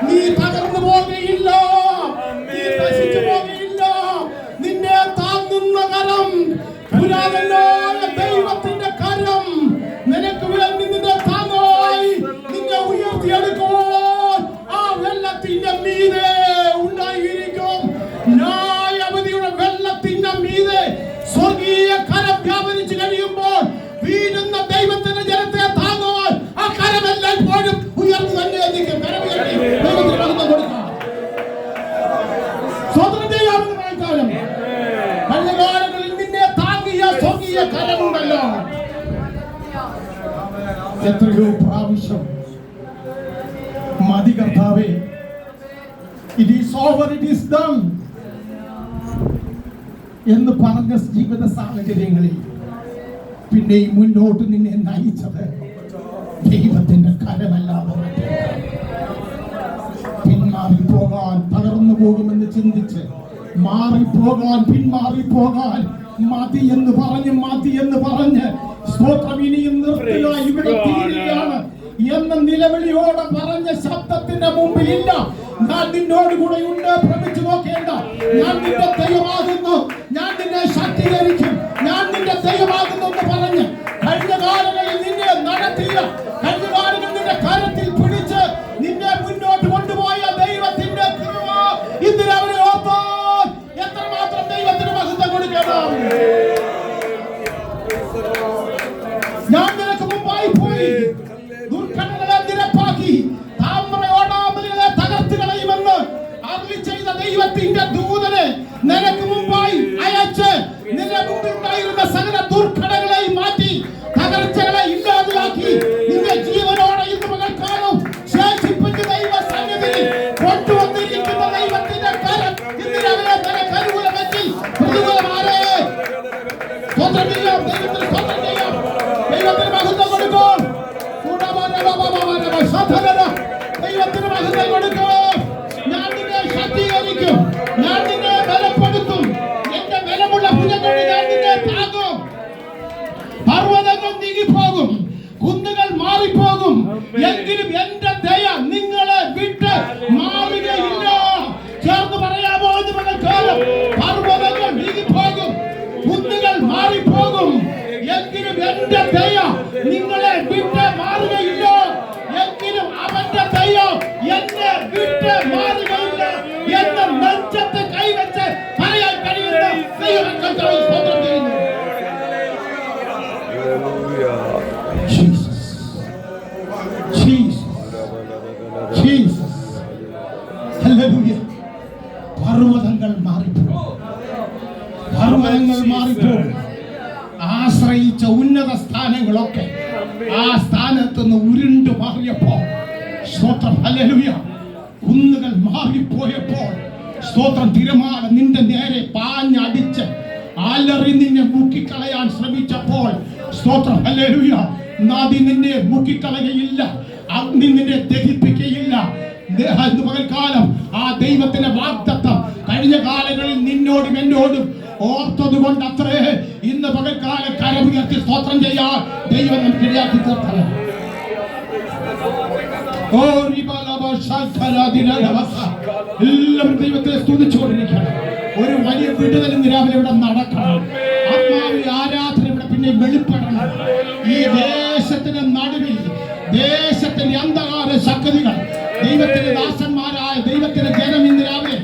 നീ തകർന്നു പോകുകയില്ല, നീ നശിച്ചു പോകുകയില്ല. നിന്നെ താങ്ങുന്ന കരം, പുരാതനായ ദൈവത്തിന്റെ കരം നിനക്ക് വേണ്ടി നിന്റെ താങ്ങായി നിന്നെ ഉയർത്തിയെടുക്കുമ്പോൾ ആ വെള്ളത്തിന്റെ മീതെ ഉണ്ടായിരിക്കും. ന്യായവിധിയുടെ വെള്ളത്തിന്റെ മീതെ സ്വർഗീയ കരം വ്യാപരിച്ചു കഴിയുമ്പോൾ വീഴുന്ന ദൈവത്തിന്റെ ജനത്തെ താങ്ങുവാൻ ആ കരമെല്ലാം പോലും ഉയർന്നു തന്നെ നിൽക്കും. കരമുയർത്തി ദൈവത്തിന് മഹത്വം കൊടുക്കാം. സ്വതന്ത്രം ചെയ്യാവുന്ന കാലം കഴിഞ്ഞ കാലങ്ങളിൽ നിന്നെ താങ്ങിയ സ്വർഗീയ കരമുണ്ടല്ലോ. എത്രയോ പ്രാവശ്യം മതി കർത്താവേ, it is over, it is done എന്ന് പറഞ്ഞ ജീവിത സാഹചര്യങ്ങളിൽ പിന്നെയും മുന്നോട്ട് നിന്നെ നയിച്ചത് ദൈവത്തിന്റെ കരമല്ലാതെ പിന്മാറിപ്പോകാൻ, തകർന്നു പോകുമെന്ന് ചിന്തിച്ച് മാറിപ്പോകാൻ, പിന്മാറിപ്പോകാൻ, മതി എന്ന് പറഞ്ഞ് സ്തോത്രം ഇനിയും നിർത്തുക, ഇവിടെ തീരുകയാണ് എന്ന നിലവിളിയോടെ പറഞ്ഞ ശബ്ദത്തിന്റെ മുമ്പിലില്ല. ഞാൻ നിന്നോട് കൂടെ ഉണ്ട്, ഭ്രമിച്ചു നോക്കേണ്ട. ഞാൻ നിന്റെ ദൈവമാകുന്നു, ഞാൻ നിന്നെ ശക്തീകരിക്കും, ഞാൻ നിന്റെ ദൈവമാകുന്നു എന്ന് പറഞ്ഞ് കഴിഞ്ഞ കാലങ്ങളിൽ നിന്നെ നടത്തിയ, കഴിഞ്ഞ കാലങ്ങളിൽ നിന്റെ കരത്തിൽ പിടിച്ച് നിന്നെ മുന്നോട്ട് കൊണ്ടുപോയ ദൈവത്തിന്റെ കൃപ ഇന്ന് അവരെ ഓർത്താൽ എത്രമാത്രം ദൈവത്തിന് മഹത്വം കൊടുക്കണം. ഞാൻ നിനക്ക് മുമ്പായി പോയി ദുർഘടനകളെ നിരപ്പാക്കി താമ്രയോടാമ്പലുകളെ തകർത്ത് കളയുമെന്ന് അരുളി ചെയ്ത ദൈവത്തിന്റെ ദൂതനെ നിനക്ക് മുമ്പായി അയച്ച് നിന്റെ മുമ്പിൽ ഉണ്ടായിരുന്ന സകല ദുർഘടനകളെയും മാറ്റി തകർച്ചകളെ ഇല്ലാതെയാക്കി നിന്റെ ജീവനോടെ ഇന്ന് പകൽക്കാലം ശേഷിപ്പിച്ച് ദൈവ സന്നിധിയിൽ കൊണ്ടുവന്നിരിക്കുന്ന ദൈവത്തിന്റെ കരം ഇന്ന് അവരെ നിനക്ക് അനുകൂലമെത്തി പ്രതികൂലമാരെ സ്വന്തം ചെയ്യാം. ദൈവത്തിന് സ്വന്തം ചെയ്യാം. ദൈവത്തിന് മഹത്വം കൊടുക്കും. ദൈവത്തിന് മഹത്വം കൊടുക്കും. ഞാൻ നിന്നെ ശക്തീകരിക്കും, ഞാൻ നിന്നെ ബലപ്പെടുത്തും, എന്റെ ബലമുള്ള ഭുജങ്ങൾ ഞാൻ നിന്നെ താങ്ങും. പർവ്വതങ്ങൾ നീങ്ങിപ്പോകും, കുന്നുകൾ മാറിപ്പോകും, എങ്കിലും എന്റെ ദയ നിങ്ങളെ വിട്ട് മാറുകയില്ല. ചേർന്ന് പറയാമോ എന്ന് പകൽക്കാലം? പർവ്വതങ്ങൾ നീങ്ങിപ്പോകും, കുന്നുകൾ മാറിപ്പോകും, എങ്കിലും എന്റെ ദയ നിങ്ങളെ വിട്ട് മാറുകയില്ല. എങ്കിലും അവന്റെ ദയ എന്നെ വിട്ട് മാറുകയില്ല എന്ന് നെഞ്ചത്ത് കൈവച്ച് പറയാൻ കഴിയുന്ന ദൈവമക്കൾക്കായി സ്തോത്രം ചെയ്യുന്നു. പർവ്വതങ്ങൾ മാറിപ്പോകും, പർവ്വതങ്ങൾ മാറിപ്പോകും. ആശ്രയിച്ച ഉന്നത സ്ഥാനങ്ങളൊക്കെ ആ സ്ഥാനത്തുനിന്ന് ഉരുണ്ടു മാറിയപ്പോൾ സ്തോത്രം, ഹല്ലേലൂയ, കുന്നുകൾ മാറിപ്പോയപ്പോൾ സ്തോത്രം, തിരമാല നിന്റെ നേരെ പാഞ്ഞടിച്ച് അലറി നിന്നെ മുക്കിക്കളയാൻ ശ്രമിച്ചപ്പോൾ സ്തോത്രം, ഹല്ലേലൂയ, നദി നിന്നെ മുക്കിക്കളയുകയില്ല, അഗ്നി നിന്നെ ദഹിപ്പിക്കുകയില്ല. പകൽക്കാലം ആ ദൈവത്തിന്റെ വാഗ്ദത്തം കഴിഞ്ഞ കാലങ്ങളിൽ നിന്നോടും എന്നോടും ഓർത്തത് കൊണ്ട് അത്രേ ഇന്ന് പകൽക്കാലം കരമുയർത്തി സ്തോത്രം ചെയ്യാൻ ദൈവം നമുക്ക് ഇടയാക്കി തീർത്തത്. എല്ലാവരും ദൈവത്തെ സ്തുതിച്ചുകൊണ്ടിരിക്കണം. ഒരു വലിയ വിടുതലും രാവിലെ ഇവിടെ നടക്കണം. ആത്മാവിലെ ആരാധന ഇവിടെ പിന്നെ വെളിപ്പെടണം. ഈ ദേശത്തിന്റെ നടുവിൽ ദേശത്തിന്റെ അന്ധകാര ശക്തികൾ ദൈവത്തിന്റെ ദാസന്മാരായ ദൈവത്തിന്റെ ജനം ഇന്ന് രാവിലെ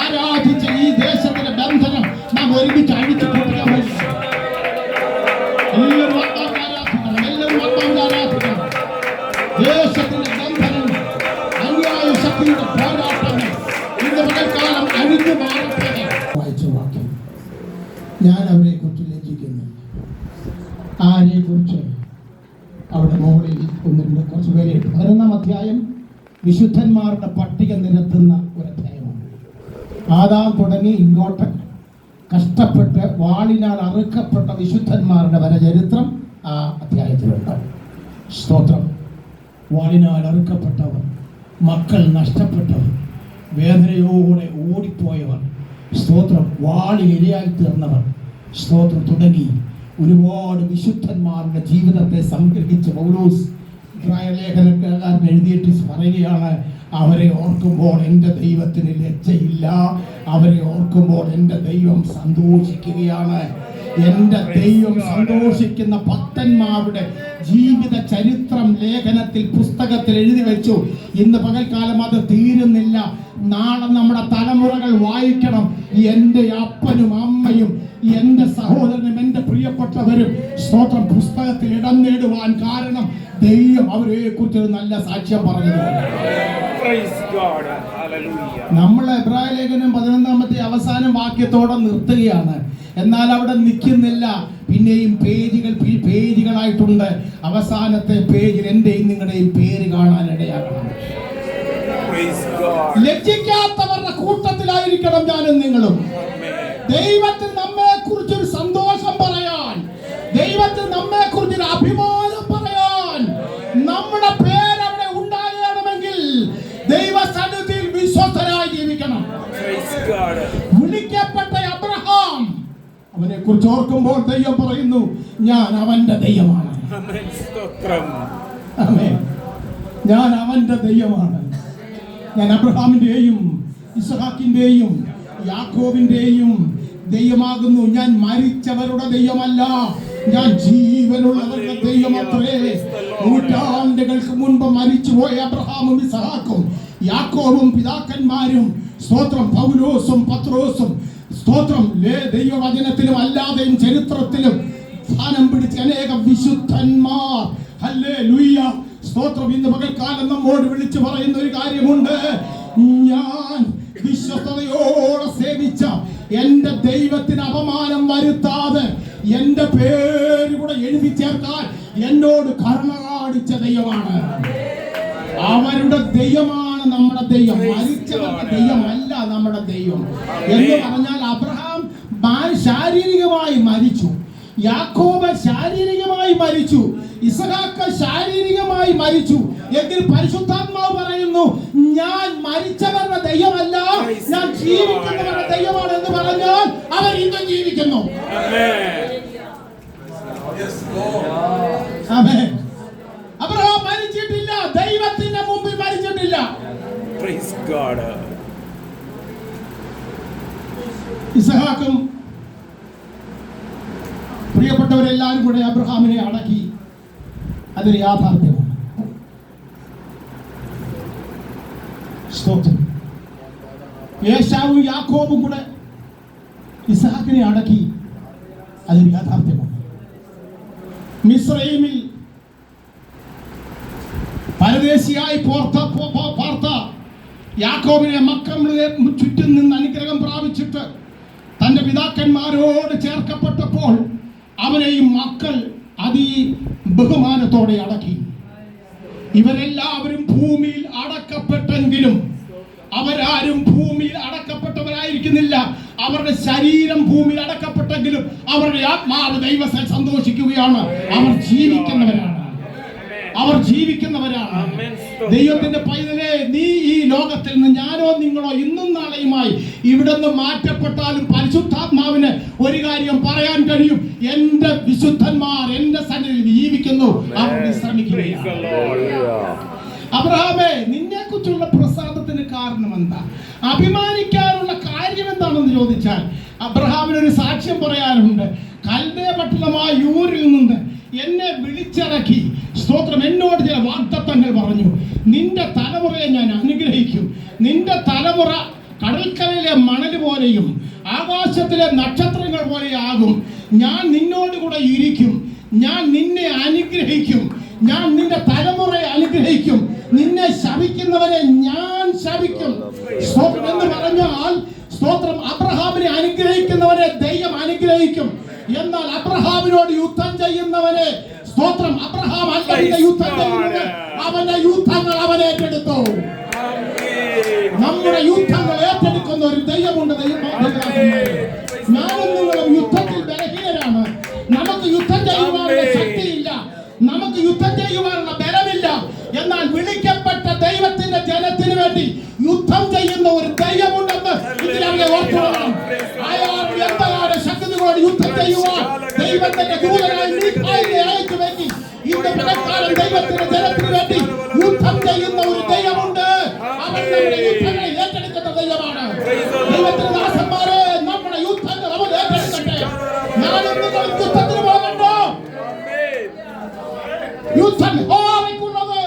ആരാധിച്ച ഈ ദേശത്തിന്റെ ബന്ധനം നാം ഒരുമിച്ച് അഴിച്ചു പൊട്ടിക്കാൻ പറ്റും. എല്ലാവരും ആരാധിക്കണം, എല്ലാവരും ആരാധിക്കണം. ദേശത്തിന്റെ ബന്ധനം, അന്യായ ശക്തിയുടെ പോരാട്ടങ്ങൾ ഇന്ന് പകൽക്കാലം അഴിഞ്ഞു മാറട്ടെ. വായിച്ച വാക്യം ഞാൻ അവരെ കുറിച്ച് ലജ്ജിക്കുന്നു. ആരെ കുറിച്ച്? അവിടെ മുകളിൽ ഒന്നിന്റെ കുറച്ച് പേരെ 11-ാം അധ്യായം വിശുദ്ധന്മാരുടെ പട്ടിക നിരത്തുന്ന ഒരു അധ്യായമാണ്. ആദാം തുടങ്ങി ഇങ്ങോട്ട് കഷ്ടപ്പെട്ട് വാളിനാൽ അറുക്കപ്പെട്ട വിശുദ്ധന്മാരുടെ വരെ ചരിത്രം ആ അധ്യായത്തിലുണ്ട്. സ്തോത്രം. വാളിനാൽ അറുക്കപ്പെട്ടവർ, മക്കൾ നഷ്ടപ്പെട്ടവർ, വേദനയോടെ ഓടിപ്പോയവർ, സ്തോത്രം വാളിൽ ഇരയായി തീർന്നവർ, സ്തോത്രം തുടങ്ങി ഒരുപാട് വിശുദ്ധന്മാരുടെ ജീവിതത്തെ സംഗ്രഹിച്ച് പൗലോസ് ലേഖനക്കാരൻ എഴുതിയിട്ട് പറയുകയാണ്, അവരെ ഓർക്കുമ്പോൾ എൻ്റെ ദൈവത്തിന് ലജ്ജയില്ല, അവരെ ഓർക്കുമ്പോൾ എൻ്റെ ദൈവം സന്തോഷിക്കുകയാണ്. എൻ്റെ ദൈവം സന്തോഷിക്കുന്ന ഭക്തന്മാരുടെ ജീവിത ചരിത്രം ലേഖനത്തിൽ പുസ്തകത്തിൽ എഴുതി വെച്ചു. ഇന്ന് പകൽക്കാലം അത് തീരുന്നില്ല. നാളെ നമ്മുടെ തലമുറകൾ വായിക്കണം. എൻ്റെ അപ്പനും അമ്മയും എൻ്റെ സഹോദരനും എൻ്റെ പ്രിയപ്പെട്ടവരും സ്തോത്രം പുസ്തകത്തിൽ ഇടം നേടുവാൻ കാരണം ദൈവം അവരെ കുറിച്ച് നല്ല സാക്ഷ്യം പറഞ്ഞതുകൊണ്ട്. നമ്മൾ എബ്രായ ലേഖനം 11-ാമത്തെ അവസാന വാക്യത്തോടെ നിർത്തുകയാണ്. എന്നാൽ അവിടെ നിൽക്കുന്നില്ല. പിന്നെയും പേജുകളായിട്ടുണ്ട്. അവസാനത്തെ പേജിൽ എന്റെയും നിങ്ങളുടെയും പേര് കാണാൻ ഇടയാക്കണം. ലജ്ജിക്കാത്തവരുടെ കൂട്ടത്തിലായിരിക്കണം ഞാനും നിങ്ങളും. ദൈവത്തിൽ നമ്മെ കുറിച്ചൊരു സന്തോഷം പറയാൻ, ദൈവത്തിൽ നമ്മെ കുറിച്ചൊരു അഭിമാനം പറയാൻ നമ്മുടെ പേര് അവിടെ ഉണ്ടാകണമെങ്കിൽ ദൈവസന്നിധിയിൽ വിശ്വസ്തരായി ജീവിക്കണം. വിളിക്കപ്പെട്ട അബ്രഹാം, അവനെ കുറിച്ച് ഓർക്കുമ്പോൾ ദൈവം പറയുന്നു, ഞാൻ അവന്റെ ദൈവമാണ്. ഞാൻ അവന്റെ ദൈവമാണ്. ഞാൻ അബ്രഹാമിന്റെയും ഇസ്ഹാക്കിന്റെയും യാക്കോബിന്റെയും ദൈവമാകുന്നു. ഞാൻ മരിച്ചവരുടെ ദൈവമല്ല, ഞാൻ ജീവനുള്ളവരുടെ ദൈവമത്രേ. നൂറ്റാണ്ടുകൾക്ക് മുൻപ് മരിച്ചുപോയ അബ്രഹാമും ഇസ്ഹാക്കും യാക്കോബും പിതാക്കന്മാരും സ്തോത്രം പൗലോസും പത്രോസും സ്തോത്രം ദൈവവചനത്തിലും അല്ലാതെയും ചരിത്രത്തിലും സ്ഥാനം പിടിച്ച അനേകം വിശുദ്ധന്മാർ, ഹല്ലേലൂയ, സ്തോത്രം. ഇന്ന് പകൽക്കാലം നമ്മോട് വിളിച്ചു പറയുന്ന ഒരു കാര്യമുണ്ട്. ഞാൻ വിശ്വസ്തയോടെ സേവിച്ച എന്റെ ദൈവത്തിന് അപമാനം വരുത്താതെ എന്റെ പേര് കൂടെ എഴുതി ചേർക്കാൻ എന്നോട് കരുണ കാണിച്ച ദൈവമാണ്. അവരുടെ ദൈവമാണ് നമ്മുടെ ദൈവം. മരിച്ചവരുടെ ദൈവമല്ല നമ്മുടെ ദൈവം. എന്ന് പറഞ്ഞാൽ അബ്രഹാം ശാരീരികമായി മരിച്ചു, യാക്കോബ് ശാരീരികമായി മരിച്ചു, ഇസ്ഹാക്ക് ശാരീരികമായി മരിച്ചു. എങ്കിൽ പരിശുദ്ധാത്മാവ് പറയുന്നു, ഞാൻ മരിച്ചവരുടെ ദൈവമല്ല, ഞാൻ ജീവിക്കുന്നവരുടെ ദൈവമാണ് എന്ന് പറഞ്ഞാൽ അവർ ഇന്നും ജീവിക്കുന്നു. അബ്രഹാം മരിച്ചിട്ടില്ല, ദൈവത്തിന്റെ മുമ്പിൽ മരിച്ചിട്ടില്ല. ഇസ്ഹാക്കും പ്രിയപ്പെട്ടവരെല്ലാവരും കൂടെ അബ്രഹാമിനെ അടക്കി. അതൊരു യാഥാർത്ഥ്യമാണ്. സ്തോത്രം. ഏശാവും യാക്കോബും കൂടെ ഇസ്ഹാക്കിനെ അടക്കി. അതൊരു യാഥാർത്ഥ്യമാണ്. മിസ്രയീമിൽ പരദേശിയായി പാർത്ത യാക്കോബിനെ മക്കളെ ചുറ്റും നിന്ന് അനുഗ്രഹം പ്രാപിച്ചിട്ട് തന്റെ പിതാക്കന്മാരോട് ചേർക്കപ്പെട്ടപ്പോൾ അവനെയും മക്കൾ ബഹുമാനത്തോടെ അടക്കി. ഇവരെല്ലാവരും ഭൂമിയിൽ അടക്കപ്പെട്ടെങ്കിലും അവരാരും ഭൂമിയിൽ അടക്കപ്പെട്ടവരായിരിക്കുന്നില്ല. അവരുടെ ശരീരം ഭൂമിയിൽ അടക്കപ്പെട്ടെങ്കിലും അവരുടെ ആത്മാവ് ദൈവത്തിൽ സന്തോഷിക്കുകയാണ്. അവർ ജീവിക്കുന്നവരാണ്. ദൈവത്തിന്റെ പൈതലേ, നീ ഈ ലോകത്തിൽ നിന്ന് ഞാനോ നിങ്ങളോ ഇന്നും നാളെയുമായി ഇവിടെ നിന്ന് മാറ്റപ്പെട്ടാലും പരിശുദ്ധാത്മാവിന് ഒരു കാര്യം പറയാൻ കഴിയും: എന്റെ വിശുദ്ധന്മാർ എന്റെ സന്നിധിയിൽ ജീവിക്കുന്നു, അവർ വിശ്രമിക്കുകയാണ്. അബ്രഹാമേ, നിന്നെ കുറിച്ചുള്ള പ്രസാദത്തിന് കാരണം എന്താ? അഭിമാനിക്കാനുള്ള കാര്യം എന്താണെന്ന് ചോദിച്ചാൽ അബ്രഹാമിനൊരു സാക്ഷ്യം പറയാനുണ്ട്. കൽദയ പട്ടണമായ ഊരിൽ നിന്ന് എന്നെ വിളിച്ചിറക്കി, സ്തോത്രം, എന്നോട് ചില വാഗ്ദത്തങ്ങൾ പറഞ്ഞു. നിന്റെ തലമുറയെ ഞാൻ അനുഗ്രഹിക്കും. നിന്റെ തലമുറ കടൽക്കരയിലെ മണൽ പോലെയും ആകാശത്തിലെ നക്ഷത്രങ്ങൾ പോലെയാകും. ഞാൻ നിന്നോട് കൂടെ ഇരിക്കും. ഞാൻ നിന്നെ അനുഗ്രഹിക്കും. ഞാൻ നിന്റെ തലമുറയെ അനുഗ്രഹിക്കും. നിന്നെ ശപിക്കുന്നവരെ ഞാൻ ശപിക്കും. സ്തോത്രം എന്ന് പറഞ്ഞാൽ, സ്തോത്രം, അബ്രഹാമിനെ അനുഗ്രഹിക്കുന്നവരെ ദൈവം അനുഗ്രഹിക്കും. എന്നാൽ അബ്രഹാമിനോട് യുദ്ധം ചെയ്യുന്നവനെ, സ്തോത്രം, അബ്രഹാം അല്ല യുദ്ധം ചെയ്യുന്നത്, അവന്റെ യുദ്ധങ്ങൾ അവൻ ഏറ്റെടുത്തു. നമ്മുടെ യുദ്ധങ്ങൾ ഏറ്റെടുക്കുന്ന ഒരു ദൈവമുണ്ട്. ഞാനും നിങ്ങളും യുദ്ധത്തിൽ ബലഹീനരാണ്. നമുക്ക് യുദ്ധം ചെയ്യുവാനുള്ള ശക്തിയില്ല, നമുക്ക് യുദ്ധം ചെയ്യുവാനുള്ള ബലമില്ല. എന്നാൽ വിളിക്കപ്പെട്ട ദൈവത്തിന്റെ ജനത്തിന് വേണ്ടി യുദ്ധം ചെയ്യുന്ന ഒരു ദൈവമുണ്ടെന്ന് ഇതിനെ ഓർത്തോളണം. അയാൾ എന്താണ് ശക്തികളോട് യുദ്ധം ചെയ്യുവാൻ ദൈവത്തിന്റെ ദൂതനായി മീഖായേലിനെ അയച്ചു വേണ്ടി ഇന്ന് പലകാലം ദൈവത്തിന്റെ ജനത്തിന് വേണ്ടി യുദ്ധം ചെയ്യുന്ന ഒരു ദൈവമുണ്ട്. അവൻ നമ്മുടെ യുദ്ധങ്ങളെ ഏറ്റെടുക്കുന്ന ദൈവമാണ്. ദൈവത്തിന്റെ ദാസന്മാരെ, നമ്മുടെ യുദ്ധങ്ങൾ അവൻ ഏറ്റെടുക്കട്ടെ. ഞാനും നിങ്ങളും യുദ്ധത്തിന് പോകണ്ടോ? യുദ്ധം യഹോവയ്ക്കുള്ളത്.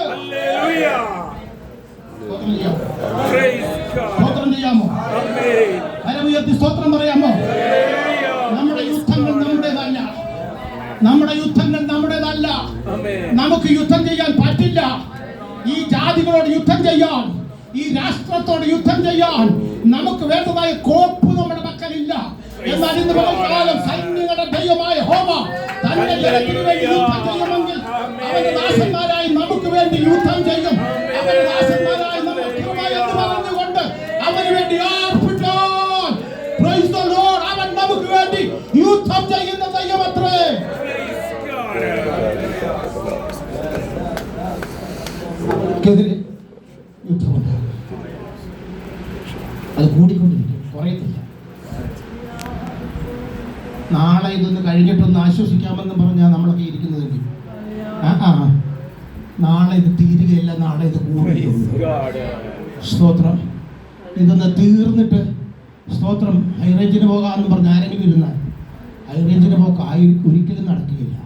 സ്തോത്രം ചെയ്യാമോ? കരമുയർത്തി സ്തോത്രം പറയാമോ? നമ്മുടെ യുദ്ധങ്ങൾ നമ്മുടേതല്ല. നമ്മുടെ യുദ്ധങ്ങൾ നമ്മുടേതല്ല. നമുക്ക് യുദ്ധം ചെയ്യാൻ പറ്റില്ല. ഈ ജാതികളോട് യുദ്ധം ചെയ്യാൻ, ഈ രാഷ്ട്രത്തോട് യുദ്ധം ചെയ്യാൻ നമുക്ക് വേണ്ടതായ കോപ്പ് നമ്മുടെ മക്കളില്ല. എന്നാൽ ഇന്ന് പകൽക്കാലം സൈന്യങ്ങളുടെ ദൈവമായ യഹോവ തന്റെ ജനത്തിന് വേണ്ടി യുദ്ധം ചെയ്യുമെങ്കിൽ അവന്റെ ദാസന്മാരായി നമുക്ക് വേണ്ടി യുദ്ധം ചെയ്യും. അവന്റെ ദാസന്മാരായി നമ്മൾ കൃപയെന്ന് പറഞ്ഞുകൊണ്ട് അവന് വേണ്ടി ആർപ്പിട്ടാൽ, പ്രൈസ് ദി ലോർഡ്, അവൻ നമുക്ക് വേണ്ടി യുദ്ധം ചെയ്യുന്ന ദൈവമത്രേ. ക്കെതിരെ യുദ്ധമുണ്ട്. അത് കൂടിക്കൊണ്ടിരിക്കും, കുറയത്തില്ല. നാളെ ഇതൊന്ന് കഴിഞ്ഞിട്ടൊന്ന് ആശ്വസിക്കാമെന്ന് പറഞ്ഞാൽ നമ്മളൊക്കെ ഇരിക്കുന്നതെങ്കിൽ നാളെ ഇത് തീരുകയില്ല, നാളെ ഇത് കൂടുകയുള്ളൂ. സ്തോത്രം. ഇതൊന്ന് തീർന്നിട്ട് സ്തോത്രം ഹൈറേഞ്ചിന് പോകാമെന്ന് പറഞ്ഞ് ആരെങ്കിലും ഇരുന്നാൽ ഹൈറേഞ്ചിന് പോക്ക് ഒരിക്കലും നടക്കുകയില്ല.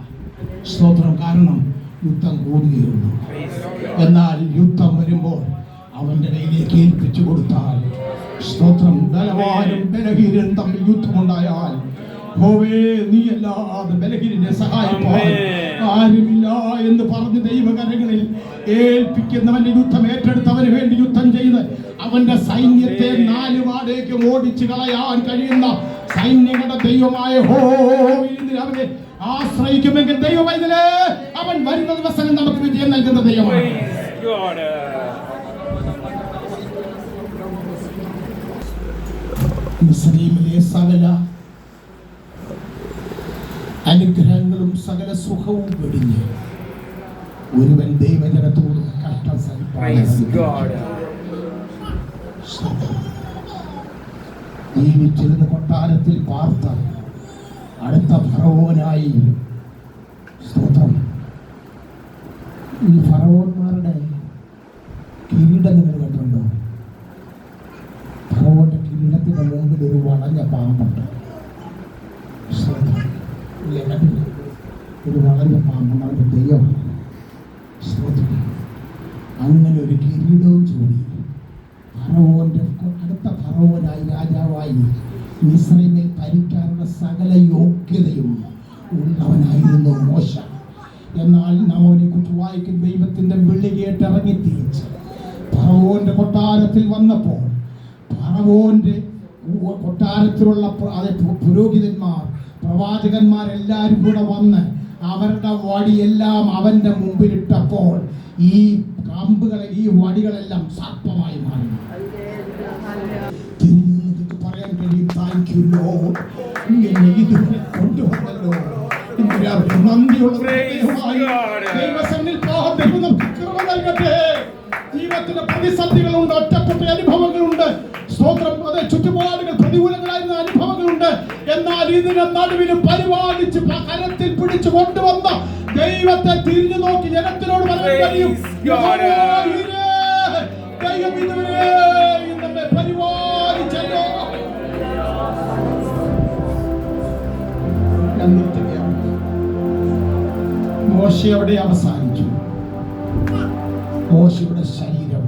സ്തോത്രം. കാരണം യുദ്ധം കൂടുകയുള്ളൂ. എന്നാൽ യുദ്ധം വരുമ്പോൾ അവന്റെ കയ്യിലേക്ക് ഏൽപ്പിച്ചു കൊടുത്താൽ, സ്തോത്രം, ബലവാനും ബലഹീനനും തമ്മിൽ യുദ്ധമുണ്ടായാൽ, നീയല്ലാതെ ബലഹീനനെ സഹായിപ്പാൻ ആരുമില്ല എന്ന് പറഞ്ഞ് ദൈവകരങ്ങളിൽ ഏൽപ്പിക്കുന്നവന്റെ യുദ്ധം ഏറ്റെടുത്തവന് വേണ്ടി യുദ്ധം ചെയ്ത് അവന്റെ സൈന്യത്തെ നാല് വാടേക്ക് ഓടിച്ചു കളയാൻ കഴിയുന്ന സൈന്യങ്ങളുടെ ദൈവമായ യഹോവയിൽ അവനെ ആശ്രയിക്കുമെങ്കിൽ ദൈവമൈതലേ, അവൻ വരുന്ന ദിവസങ്ങൾ നമുക്ക് വിജയം നൽകുന്ന ദൈവമാണ്. മിസ്രയീമിലെ സകല അനുഗ്രഹങ്ങളും സകല സുഖവും വെടിഞ്ഞ് ഒരുവൻ ദൈവജനത്തോട് കഷ്ടം ജീവിച്ചിരുന്ന കൊട്ടാരത്തിൽ പാർത്ത അടുത്ത ഫറവോനായി, സ്തോത്രം, ഈ ഫറവോന്മാരുടെ കിരീടം നിങ്ങൾ കണ്ടിട്ടുണ്ടോ? ഫറവോന്റെ കിരീടത്തിന്റെ മുമ്പിൽ ഒരു വളഞ്ഞ പാമ്പുണ്ട്. ഒരു വളഞ്ഞ പാമ്പുണ്ട്, അവന്റെ ദൈവമാണ്. അങ്ങനെ ഒരു കിരീടവും ചൂടി ഫറവോന്റെ അടുത്ത ഫറവോനായി, രാജാവായി മിസ്രയീമിൽ ഭരിക്കാനുള്ള സകല യോഗ്യതയും ഉള്ളവനായിരുന്നു മോശ. എന്നാൽ നാം അവനെ കുറിച്ച് വായിക്കും, ദൈവത്തിന്റെ വിളി കേട്ട് ഇറങ്ങി തിരിച്ച് ഫറവോന്റെ കൊട്ടാരത്തിൽ വന്നപ്പോൾ ഫറവോന്റെ കൊട്ടാരത്തിലുള്ള പുരോഹിതന്മാർ, പ്രവാചകന്മാരെല്ലാരും കൂടെ വന്ന് അവരുടെ വടിയെല്ലാം അവന്റെ മുമ്പിലിട്ടപ്പോൾ ഈ കമ്പുകളെ, ഈ വടികളെല്ലാം സർപ്പമായി മാറി. പറയാൻ കഴിയും, താങ്ക് യു ലോർഡ്, എന്നെ ഇതുവരെ കൊണ്ടുവന്നല്ലോ. നന്ദിയുള്ള ദൈവം നമുക്ക് കൃപ നൽകട്ടെ. ജീവിതത്തിന്റെ പ്രതിസന്ധികളുണ്ട്, ഒറ്റപ്പെട്ട അനുഭവങ്ങളുണ്ട്, സ്തോത്രം, അതെ, ചുറ്റുപാടുകൾ പ്രതികൂലങ്ങളായിരുന്ന അനുഭവങ്ങളുണ്ട്. എന്നാൽ ഇതിന്റെ നടുവിലും പരിപാലിച്ച് കരത്തിൽ പിടിച്ചു കൊണ്ടുവന്ന ദൈവത്തെ തിരിഞ്ഞു നോക്കി ജനത്തിനോട് പറയാൻ കഴിയും, ദൈവം ഇതുവരെ നമ്മെ പരിപാലിച്ചല്ലോ. മോശ അവിടെ അവസാനിച്ചു. മോശയുടെ ശരീരം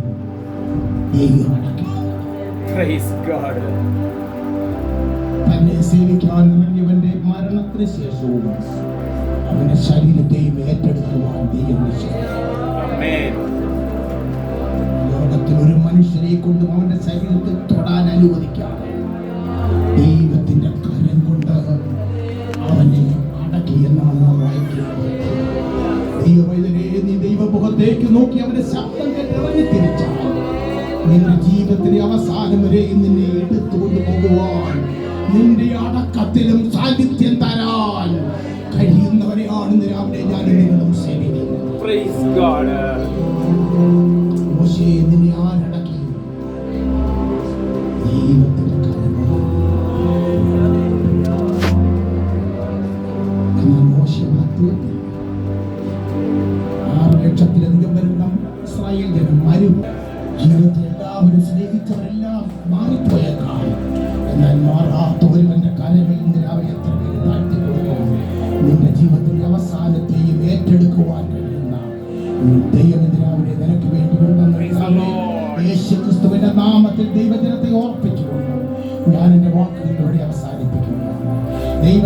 തന്നെ സേവിക്കാൻ ഇറങ്ങിയവന്റെ മരണത്തിന് ശേഷവും അവന്റെ ശരീരത്തെയും ഏറ്റെടുക്കുവാൻ ദൈവം ലോകത്തിൽ ഒരു മനുഷ്യരെ കൊണ്ടും അവന്റെ ശരീരത്തെ തൊടാൻ അനുവദിക്കാതെ ദൈവത്തിന്റെ കരം കൊണ്ട് അവനെ അടക്കി എന്നാണ് നാം വായിക്കുന്നത്. ദൈവവൈദ്യരെ, നീ ദൈവമുഖത്തേക്ക് നോക്കി അവന്റെ ശബ്ദം കേട്ട് ഇറങ്ങി തിരിച്ചാൽ നിന്റെ ജീവിതത്തിന്റെ അവസാനം വരെ നിന്നെ എടുത്തുകൊണ്ട് പോകുവാൻ, നിന്റെ അടക്കത്തിലും സാന്നിധ്യം തരാൻ കഴിയുന്നവരെയാണ് രാവിലെ ഞാൻ നിങ്ങളും സേവിക്കുന്നത്. മോശയെ നിന്നെ ആരടക്കി? ലക്ഷത്തിലധികം വരുന്ന ഇസ്രായേൽ ജനം ജീവിതത്തിൽ എല്ലാവരും സ്നേഹിച്ചവരെല്ലാം മാറിപ്പോയേക്കാം. എന്നാൽ മാറാത്ത ഒരുവന്റെ കരങ്ങൾ ഇന്ന് രാവിലെ എത്ര പേര് താഴ്ത്തി കൊടുക്കും. നിന്റെ ജീവിതത്തിന്റെ അവസാനത്തെയും ഏറ്റെടുക്കുവാൻ കഴിയുന്ന ദൈവം ഇന്ന് രാവിലെ നിനക്ക് വേണ്ടി ഉണ്ടെന്ന് യേശുക്രിസ്തുവിന്റെ നാമത്തിൽ ദൈവജനത്തെ ഓർപ്പിച്ചുകൊണ്ട് ഞാൻ എന്റെ വാക്കുകളിലൂടെ അവസാനിപ്പിക്കുകയാണ്. ദൈവ